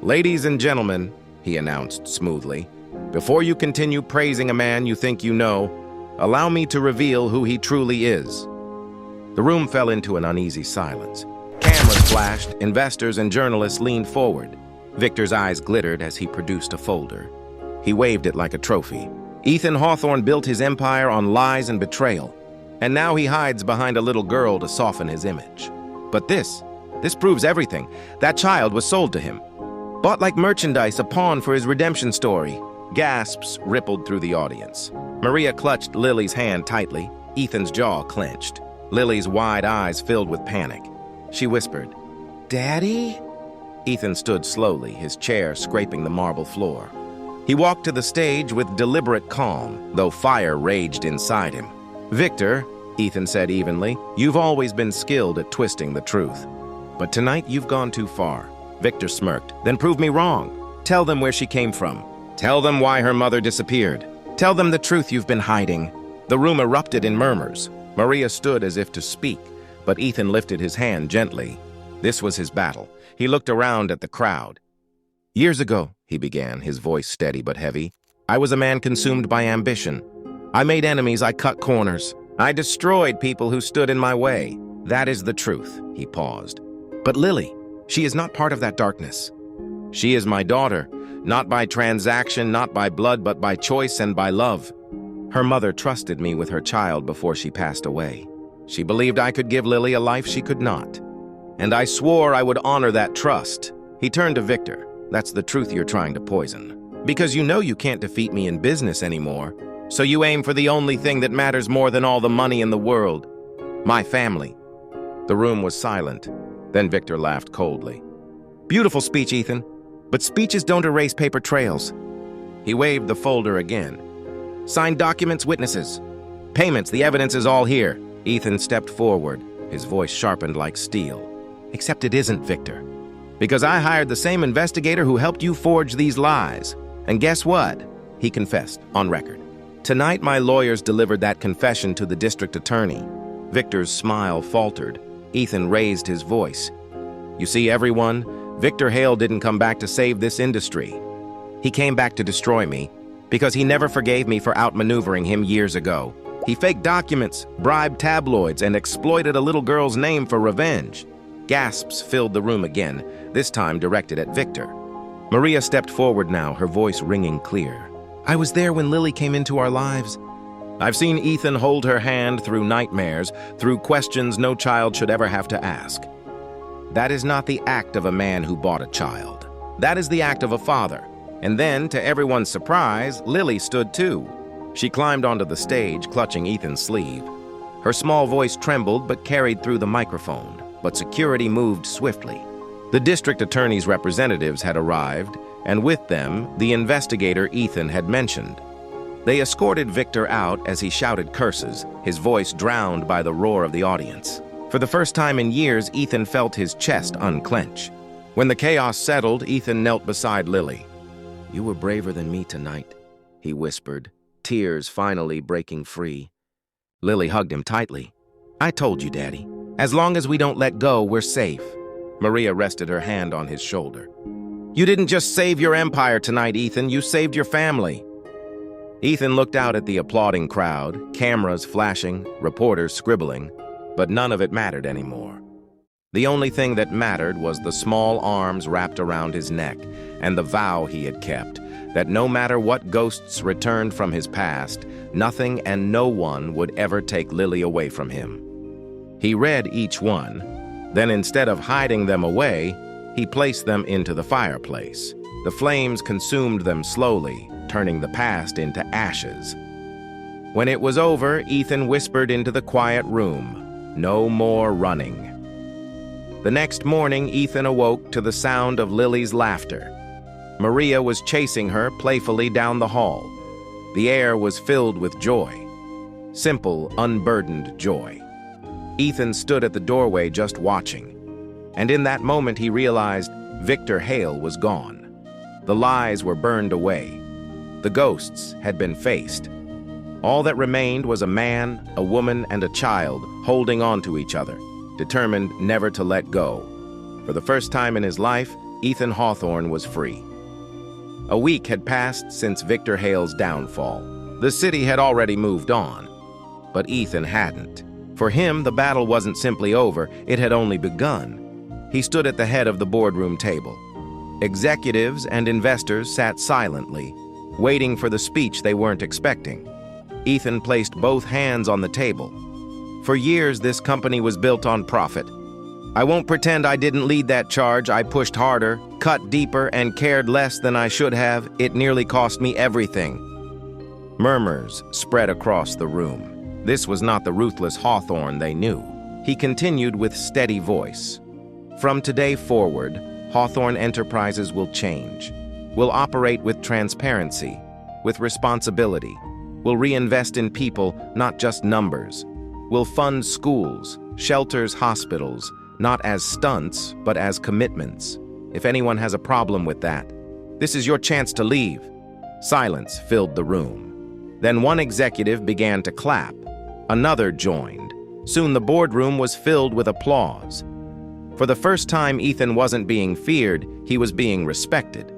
"Ladies and gentlemen," he announced smoothly, "before you continue praising a man you think you know, allow me to reveal who he truly is." The room fell into an uneasy silence. Cameras flashed, investors and journalists leaned forward. Victor's eyes glittered as he produced a folder. He waved it like a trophy. Ethan Hawthorne built his empire on lies and betrayal, and now he hides behind a little girl to soften his image. But this proves everything. That child was sold to him. Bought like merchandise, a pawn for his redemption story. Gasps rippled through the audience. Maria clutched Lily's hand tightly. Ethan's jaw clenched. Lily's wide eyes filled with panic. She whispered, "Daddy?" Ethan stood slowly, his chair scraping the marble floor. He walked to the stage with deliberate calm, though fire raged inside him. "Victor," Ethan said evenly, "you've always been skilled at twisting the truth. But tonight you've gone too far." Victor smirked. "Then prove me wrong. Tell them where she came from. Tell them why her mother disappeared. Tell them the truth you've been hiding." The room erupted in murmurs. Maria stood as if to speak, but Ethan lifted his hand gently. This was his battle. He looked around at the crowd. "Years ago," he began, his voice steady but heavy, "I was a man consumed by ambition. I made enemies, I cut corners. I destroyed people who stood in my way. That is the truth." He paused. "But Lily, she is not part of that darkness. She is my daughter, not by transaction, not by blood, but by choice and by love. Her mother trusted me with her child before she passed away. She believed I could give Lily a life she could not. And I swore I would honor that trust." He turned to Victor. "That's the truth you're trying to poison. Because you know you can't defeat me in business anymore. So you aim for the only thing that matters more than all the money in the world. My family." The room was silent. Then Victor laughed coldly. "Beautiful speech, Ethan. But speeches don't erase paper trails." He waved the folder again. "Signed documents, witnesses. Payments, the evidence is all here." Ethan stepped forward, his voice sharpened like steel. "Except it isn't, Victor. Because I hired the same investigator who helped you forge these lies. And guess what?" He confessed, on record. "Tonight my lawyers delivered that confession to the district attorney." Victor's smile faltered. Ethan raised his voice. "You see, everyone, Victor Hale didn't come back to save this industry. He came back to destroy me, because he never forgave me for outmaneuvering him years ago. He faked documents, bribed tabloids, and exploited a little girl's name for revenge." Gasps filled the room again, this time directed at Victor. Maria stepped forward now, her voice ringing clear. "I was there when Lily came into our lives. I've seen Ethan hold her hand through nightmares, through questions no child should ever have to ask. That is not the act of a man who bought a child. That is the act of a father." And then, to everyone's surprise, Lily stood too. She climbed onto the stage, clutching Ethan's sleeve. Her small voice trembled but carried through the microphone, but security moved swiftly. The district attorney's representatives had arrived, and with them, the investigator Ethan had mentioned. They escorted Victor out as he shouted curses, his voice drowned by the roar of the audience. For the first time in years, Ethan felt his chest unclench. When the chaos settled, Ethan knelt beside Lily. "You were braver than me tonight," he whispered, tears finally breaking free. Lily hugged him tightly. "I told you, Daddy. As long as we don't let go, we're safe." Maria rested her hand on his shoulder. "You didn't just save your empire tonight, Ethan. You saved your family." Ethan looked out at the applauding crowd, cameras flashing, reporters scribbling, but none of it mattered anymore. The only thing that mattered was the small arms wrapped around his neck and the vow he had kept, that no matter what ghosts returned from his past, nothing and no one would ever take Lily away from him. He read each one. Then instead of hiding them away, He placed them into the fireplace. The flames consumed them slowly, turning the past into ashes. When it was over, Ethan whispered into the quiet room, "No more running." The next morning, Ethan awoke to the sound of Lily's laughter. Maria was chasing her playfully down the hall. The air was filled with joy. Simple, unburdened joy. Ethan stood at the doorway just watching. And in that moment he realized Victor Hale was gone. The lies were burned away. The ghosts had been faced. All that remained was a man, a woman, and a child holding on to each other, determined never to let go. For the first time in his life, Ethan Hawthorne was free. A week had passed since Victor Hale's downfall. The city had already moved on, but Ethan hadn't. For him, the battle wasn't simply over, it had only begun. He stood at the head of the boardroom table. Executives and investors sat silently, waiting for the speech they weren't expecting. Ethan placed both hands on the table. For years, this company was built on profit. I won't pretend I didn't lead that charge. I pushed harder, cut deeper, and cared less than I should have. It nearly cost me everything. Murmurs spread across the room. This was not the ruthless Hawthorne they knew. He continued with steady voice. From today forward, Hawthorne Enterprises will change. We'll operate with transparency, with responsibility. We'll reinvest in people, not just numbers. We'll fund schools, shelters, hospitals, not as stunts, but as commitments. If anyone has a problem with that, this is your chance to leave. Silence filled the room. Then one executive began to clap. Another joined. Soon the boardroom was filled with applause. For the first time, Ethan wasn't being feared, he was being respected.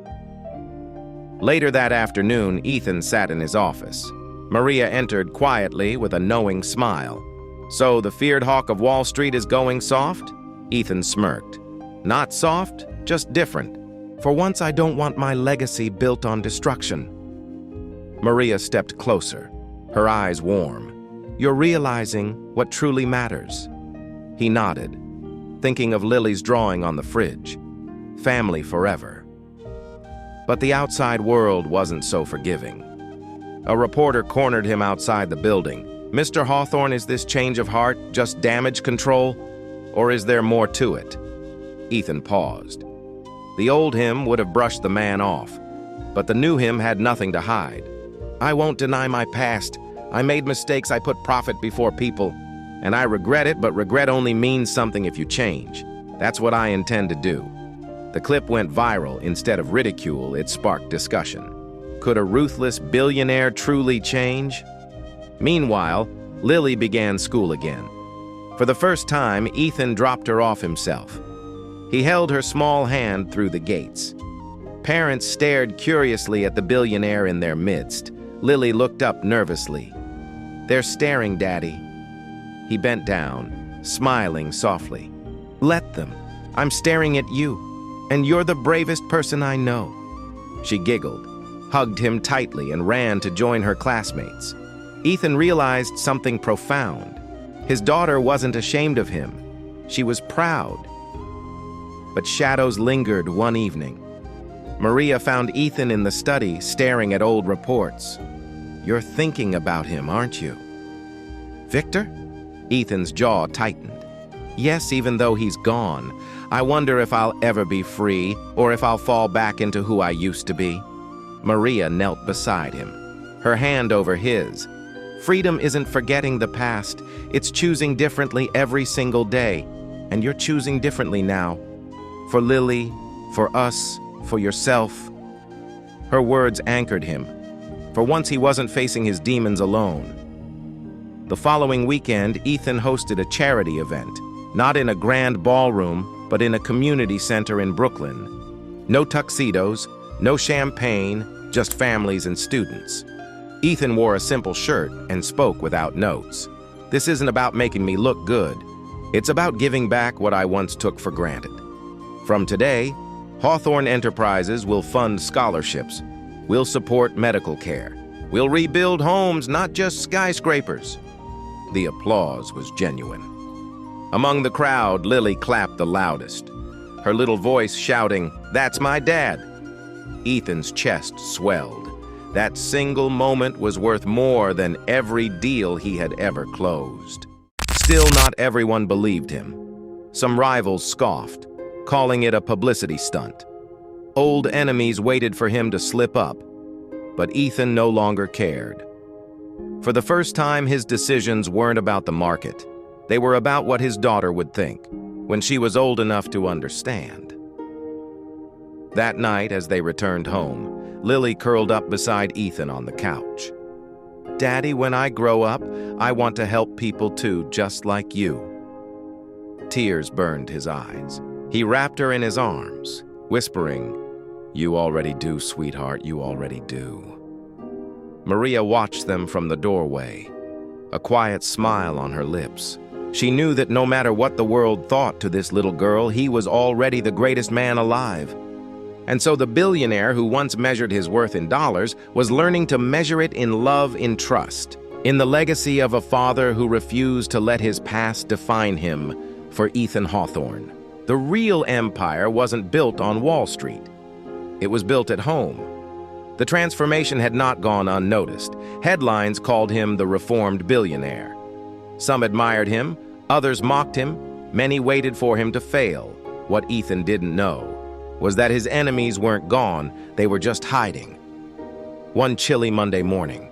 Later that afternoon, Ethan sat in his office. Maria entered quietly with a knowing smile. "So the feared hawk of Wall Street is going soft?" Ethan smirked. "Not soft, just different. For once, I don't want my legacy built on destruction." Maria stepped closer, her eyes warm. "You're realizing what truly matters." He nodded, thinking of Lily's drawing on the fridge. Family forever. But the outside world wasn't so forgiving. A reporter cornered him outside the building. "Mr. Hawthorne, is this change of heart just damage control? Or is there more to it?" Ethan paused. The old him would have brushed the man off, but the new him had nothing to hide. "I won't deny my past. I made mistakes. I put profit before people. And I regret it, but regret only means something if you change. That's what I intend to do." The clip went viral. Instead of ridicule, it sparked discussion. Could a ruthless billionaire truly change? Meanwhile, Lily began school again. For the first time, Ethan dropped her off himself. He held her small hand through the gates. Parents stared curiously at the billionaire in their midst. Lily looked up nervously. "They're staring, Daddy." He bent down, smiling softly. "Let them. I'm staring at you, and you're the bravest person I know." She giggled, hugged him tightly, and ran to join her classmates. Ethan realized something profound. His daughter wasn't ashamed of him. She was proud. But shadows lingered one evening. Maria found Ethan in the study, staring at old reports. "You're thinking about him, aren't you?" "Victor?" Ethan's jaw tightened. "Yes, even though he's gone. I wonder if I'll ever be free, or if I'll fall back into who I used to be." Maria knelt beside him, her hand over his. "Freedom isn't forgetting the past. It's choosing differently every single day. And you're choosing differently now. For Lily, for us, for yourself." Her words anchored him. For once, he wasn't facing his demons alone. The following weekend, Ethan hosted a charity event, not in a grand ballroom, but in a community center in Brooklyn. No tuxedos, no champagne, just families and students. Ethan wore a simple shirt and spoke without notes. "This isn't about making me look good. It's about giving back what I once took for granted. From today, Hawthorne Enterprises will fund scholarships. We'll support medical care. We'll rebuild homes, not just skyscrapers." The applause was genuine. Among the crowd, Lily clapped the loudest. her little voice shouting, "That's my dad." Ethan's chest swelled. That single moment was worth more than every deal he had ever closed. Still, not everyone believed him. Some rivals scoffed, calling it a publicity stunt. Old enemies waited for him to slip up, but Ethan no longer cared. For the first time, his decisions weren't about the market. They were about what his daughter would think, when she was old enough to understand. That night, as they returned home, Lily curled up beside Ethan on the couch. "Daddy, when I grow up, I want to help people too, just like you." Tears burned his eyes. He wrapped her in his arms, whispering, "You already do, sweetheart, you already do." Maria watched them from the doorway, a quiet smile on her lips. She knew that no matter what the world thought to this little girl, he was already the greatest man alive. And so the billionaire who once measured his worth in dollars was learning to measure it in love, in trust, in the legacy of a father who refused to let his past define him. For Ethan Hawthorne, the real empire wasn't built on Wall Street. It was built at home. The transformation had not gone unnoticed. Headlines called him the reformed billionaire. Some admired him, others mocked him, many waited for him to fail. What Ethan didn't know was that his enemies weren't gone, they were just hiding. One chilly Monday morning,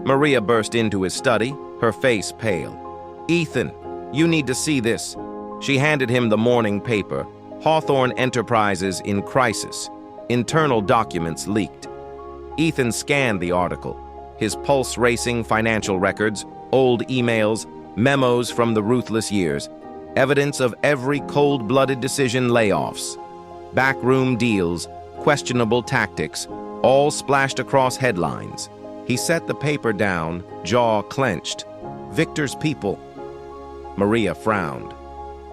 Maria burst into his study, her face pale. "Ethan, you need to see this." She handed him the morning paper, Hawthorne Enterprises in Crisis. Internal documents leaked. Ethan scanned the article, his pulse racing, financial records, old emails, memos from the ruthless years, evidence of every cold-blooded decision, layoffs, backroom deals, questionable tactics, all splashed across headlines. He set the paper down, jaw clenched. "Victor's people." Maria frowned.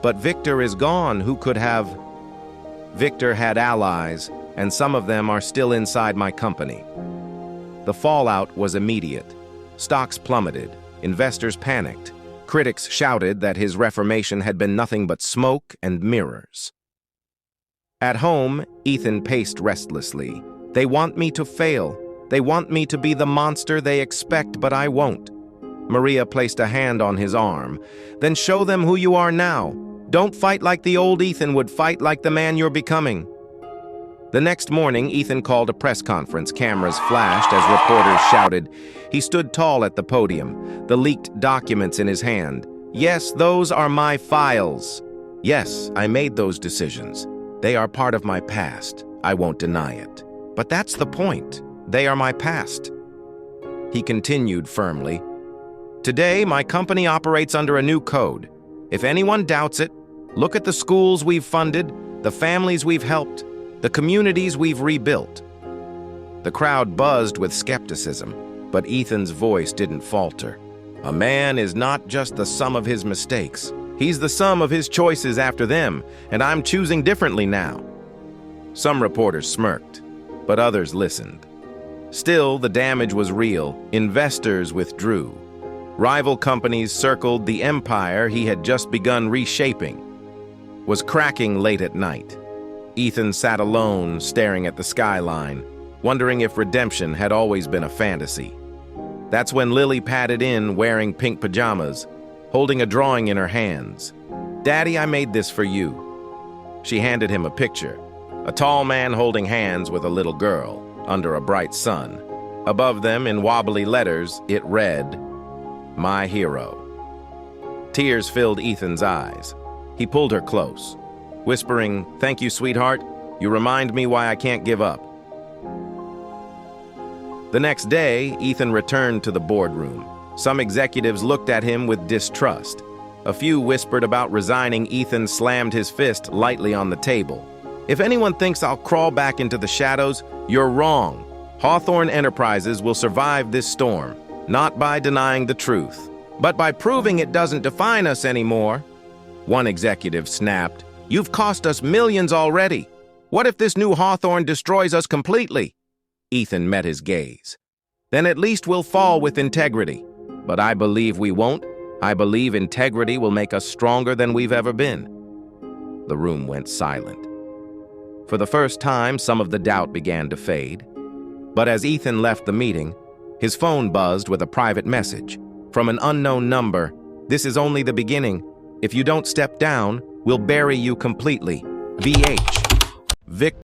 "But Victor is gone. Who could have?" "Victor had allies, and some of them are still inside my company." The fallout was immediate. Stocks plummeted. Investors panicked. Critics shouted that his reformation had been nothing but smoke and mirrors. At home, Ethan paced restlessly. "They want me to fail. They want me to be the monster they expect, but I won't." Maria placed a hand on his arm. "Then show them who you are now. Don't fight like the old Ethan would fight, like the man you're becoming." The next morning, Ethan called a press conference. Cameras flashed as reporters shouted. He stood tall at the podium, the leaked documents in his hand. "Yes, those are my files. Yes, I made those decisions. They are part of my past. I won't deny it. But that's the point. They are my past." He continued firmly. "Today, my company operates under a new code. If anyone doubts it, look at the schools we've funded, the families we've helped, the communities we've rebuilt." The crowd buzzed with skepticism, but Ethan's voice didn't falter. "A man is not just the sum of his mistakes. He's the sum of his choices after them, and I'm choosing differently now." Some reporters smirked, but others listened. Still, the damage was real. Investors withdrew. Rival companies circled. The empire he had just begun reshaping was cracking late at night. Ethan sat alone, staring at the skyline, wondering if redemption had always been a fantasy. That's when Lily padded in, wearing pink pajamas, holding a drawing in her hands. "Daddy, I made this for you." She handed him a picture, a tall man holding hands with a little girl, under a bright sun. Above them, in wobbly letters, it read, "My hero." Tears filled Ethan's eyes. He pulled her close, whispering, "Thank you, sweetheart. You remind me why I can't give up." The next day, Ethan returned to the boardroom. Some executives looked at him with distrust. A few whispered about resigning. Ethan slammed his fist lightly on the table. "If anyone thinks I'll crawl back into the shadows, you're wrong. Hawthorne Enterprises will survive this storm, not by denying the truth, but by proving it doesn't define us anymore." One executive snapped, "You've cost us millions already. What if this new Hawthorne destroys us completely?" Ethan met his gaze. "Then at least we'll fall with integrity. But I believe we won't. I believe integrity will make us stronger than we've ever been." The room went silent. For the first time, some of the doubt began to fade. But as Ethan left the meeting, his phone buzzed with a private message. From an unknown number, "This is only the beginning. If you don't step down, we'll bury you completely. VH. Vic.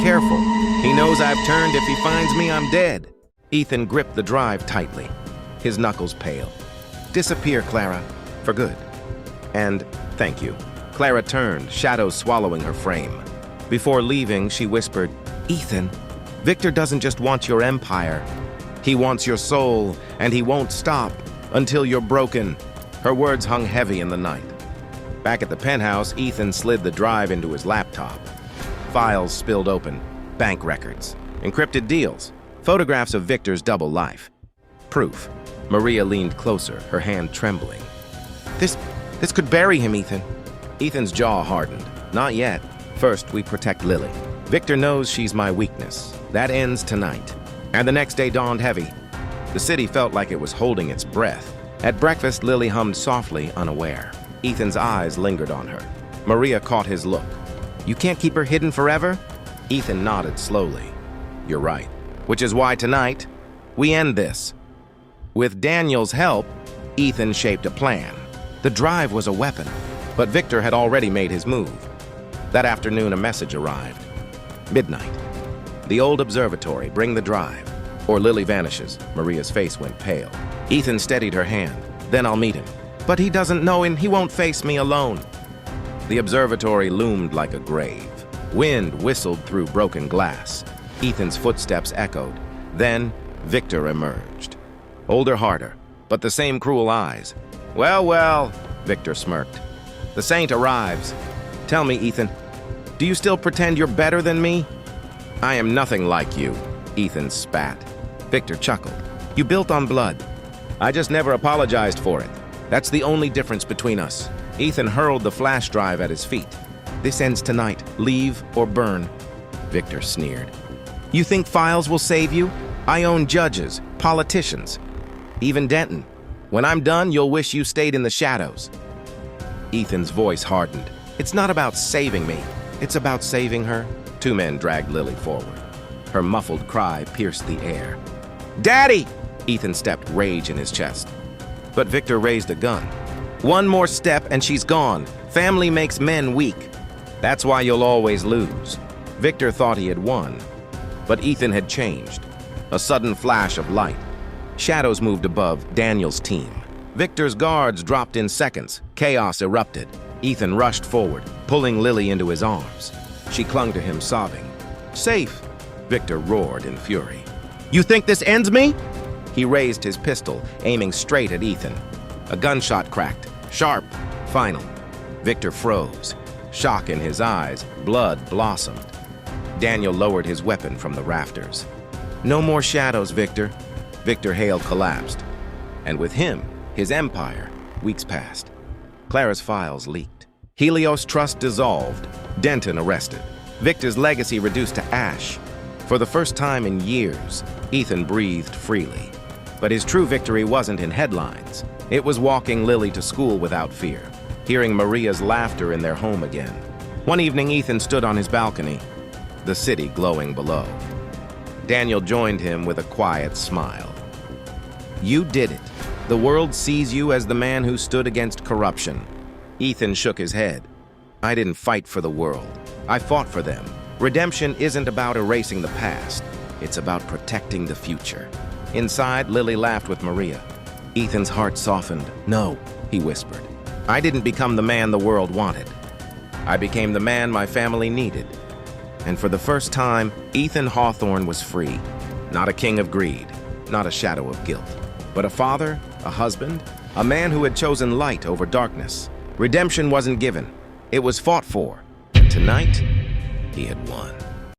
careful. He knows I've turned. If he finds me, I'm dead. Ethan gripped the drive tightly, his knuckles pale. Disappear, Clara, for good. And thank you. Clara turned, shadows swallowing her frame. Before leaving, she whispered, Ethan, Victor doesn't just want your empire. He wants your soul, and he won't stop until you're broken. Her words hung heavy in the night. Back at the penthouse, Ethan slid the drive into his laptop. Files spilled open, bank records, encrypted deals, photographs of Victor's double life. Proof. Maria leaned closer, her hand trembling. This could bury him, Ethan. Ethan's jaw hardened. Not yet. First, we protect Lily. Victor knows she's my weakness. That ends tonight. And the next day dawned heavy. The city felt like it was holding its breath. At breakfast, Lily hummed softly, unaware. Ethan's eyes lingered on her. Maria caught his look. You can't keep her hidden forever? Ethan nodded slowly. You're right. Which is why tonight, we end this. With Daniel's help, Ethan shaped a plan. The drive was a weapon, but Victor had already made his move. That afternoon, a message arrived. Midnight. The old observatory, bring the drive. Or Lily vanishes. Maria's face went pale. Ethan steadied her hand. Then I'll meet him. But he doesn't know and he won't face me alone. The observatory loomed like a grave. Wind whistled through broken glass. Ethan's footsteps echoed. Then Victor emerged. Older, harder, but the same cruel eyes. Well, Victor smirked. The saint arrives. Tell me, Ethan, do you still pretend you're better than me? I am nothing like you, Ethan spat. Victor chuckled. You built on blood. I just never apologized for it. That's the only difference between us. Ethan hurled the flash drive at his feet. This ends tonight. Leave or burn. Victor sneered. You think files will save you? I own judges, politicians, even Denton. When I'm done, you'll wish you stayed in the shadows. Ethan's voice hardened. It's not about saving me. It's about saving her. Two men dragged Lily forward. Her muffled cry pierced the air. Daddy! Ethan stepped, rage in his chest. But Victor raised a gun. One more step and she's gone. Family makes men weak. That's why you'll always lose. Victor thought he had won. But Ethan had changed. A sudden flash of light. Shadows moved above Daniel's team. Victor's guards dropped in seconds. Chaos erupted. Ethan rushed forward, pulling Lily into his arms. She clung to him, sobbing. Safe, Victor roared in fury. You think this ends me? He raised his pistol, aiming straight at Ethan. A gunshot cracked. Sharp. Final. Victor froze. Shock in his eyes. Blood blossomed. Daniel lowered his weapon from the rafters. No more shadows, Victor. Victor Hale collapsed. And with him, his empire, weeks passed. Clara's files leaked. Helios Trust dissolved. Denton arrested. Victor's legacy reduced to ash. For the first time in years, Ethan breathed freely. But his true victory wasn't in headlines. It was walking Lily to school without fear, hearing Maria's laughter in their home again. One evening, Ethan stood on his balcony, the city glowing below. Daniel joined him with a quiet smile. You did it. The world sees you as the man who stood against corruption. Ethan shook his head. I didn't fight for the world. I fought for them. Redemption isn't about erasing the past. It's about protecting the future. Inside, Lily laughed with Maria. Ethan's heart softened. No, he whispered. I didn't become the man the world wanted. I became the man my family needed. And for the first time, Ethan Hawthorne was free. Not a king of greed, not a shadow of guilt, but a father, a husband, a man who had chosen light over darkness. Redemption wasn't given. It was fought for. And tonight, he had won.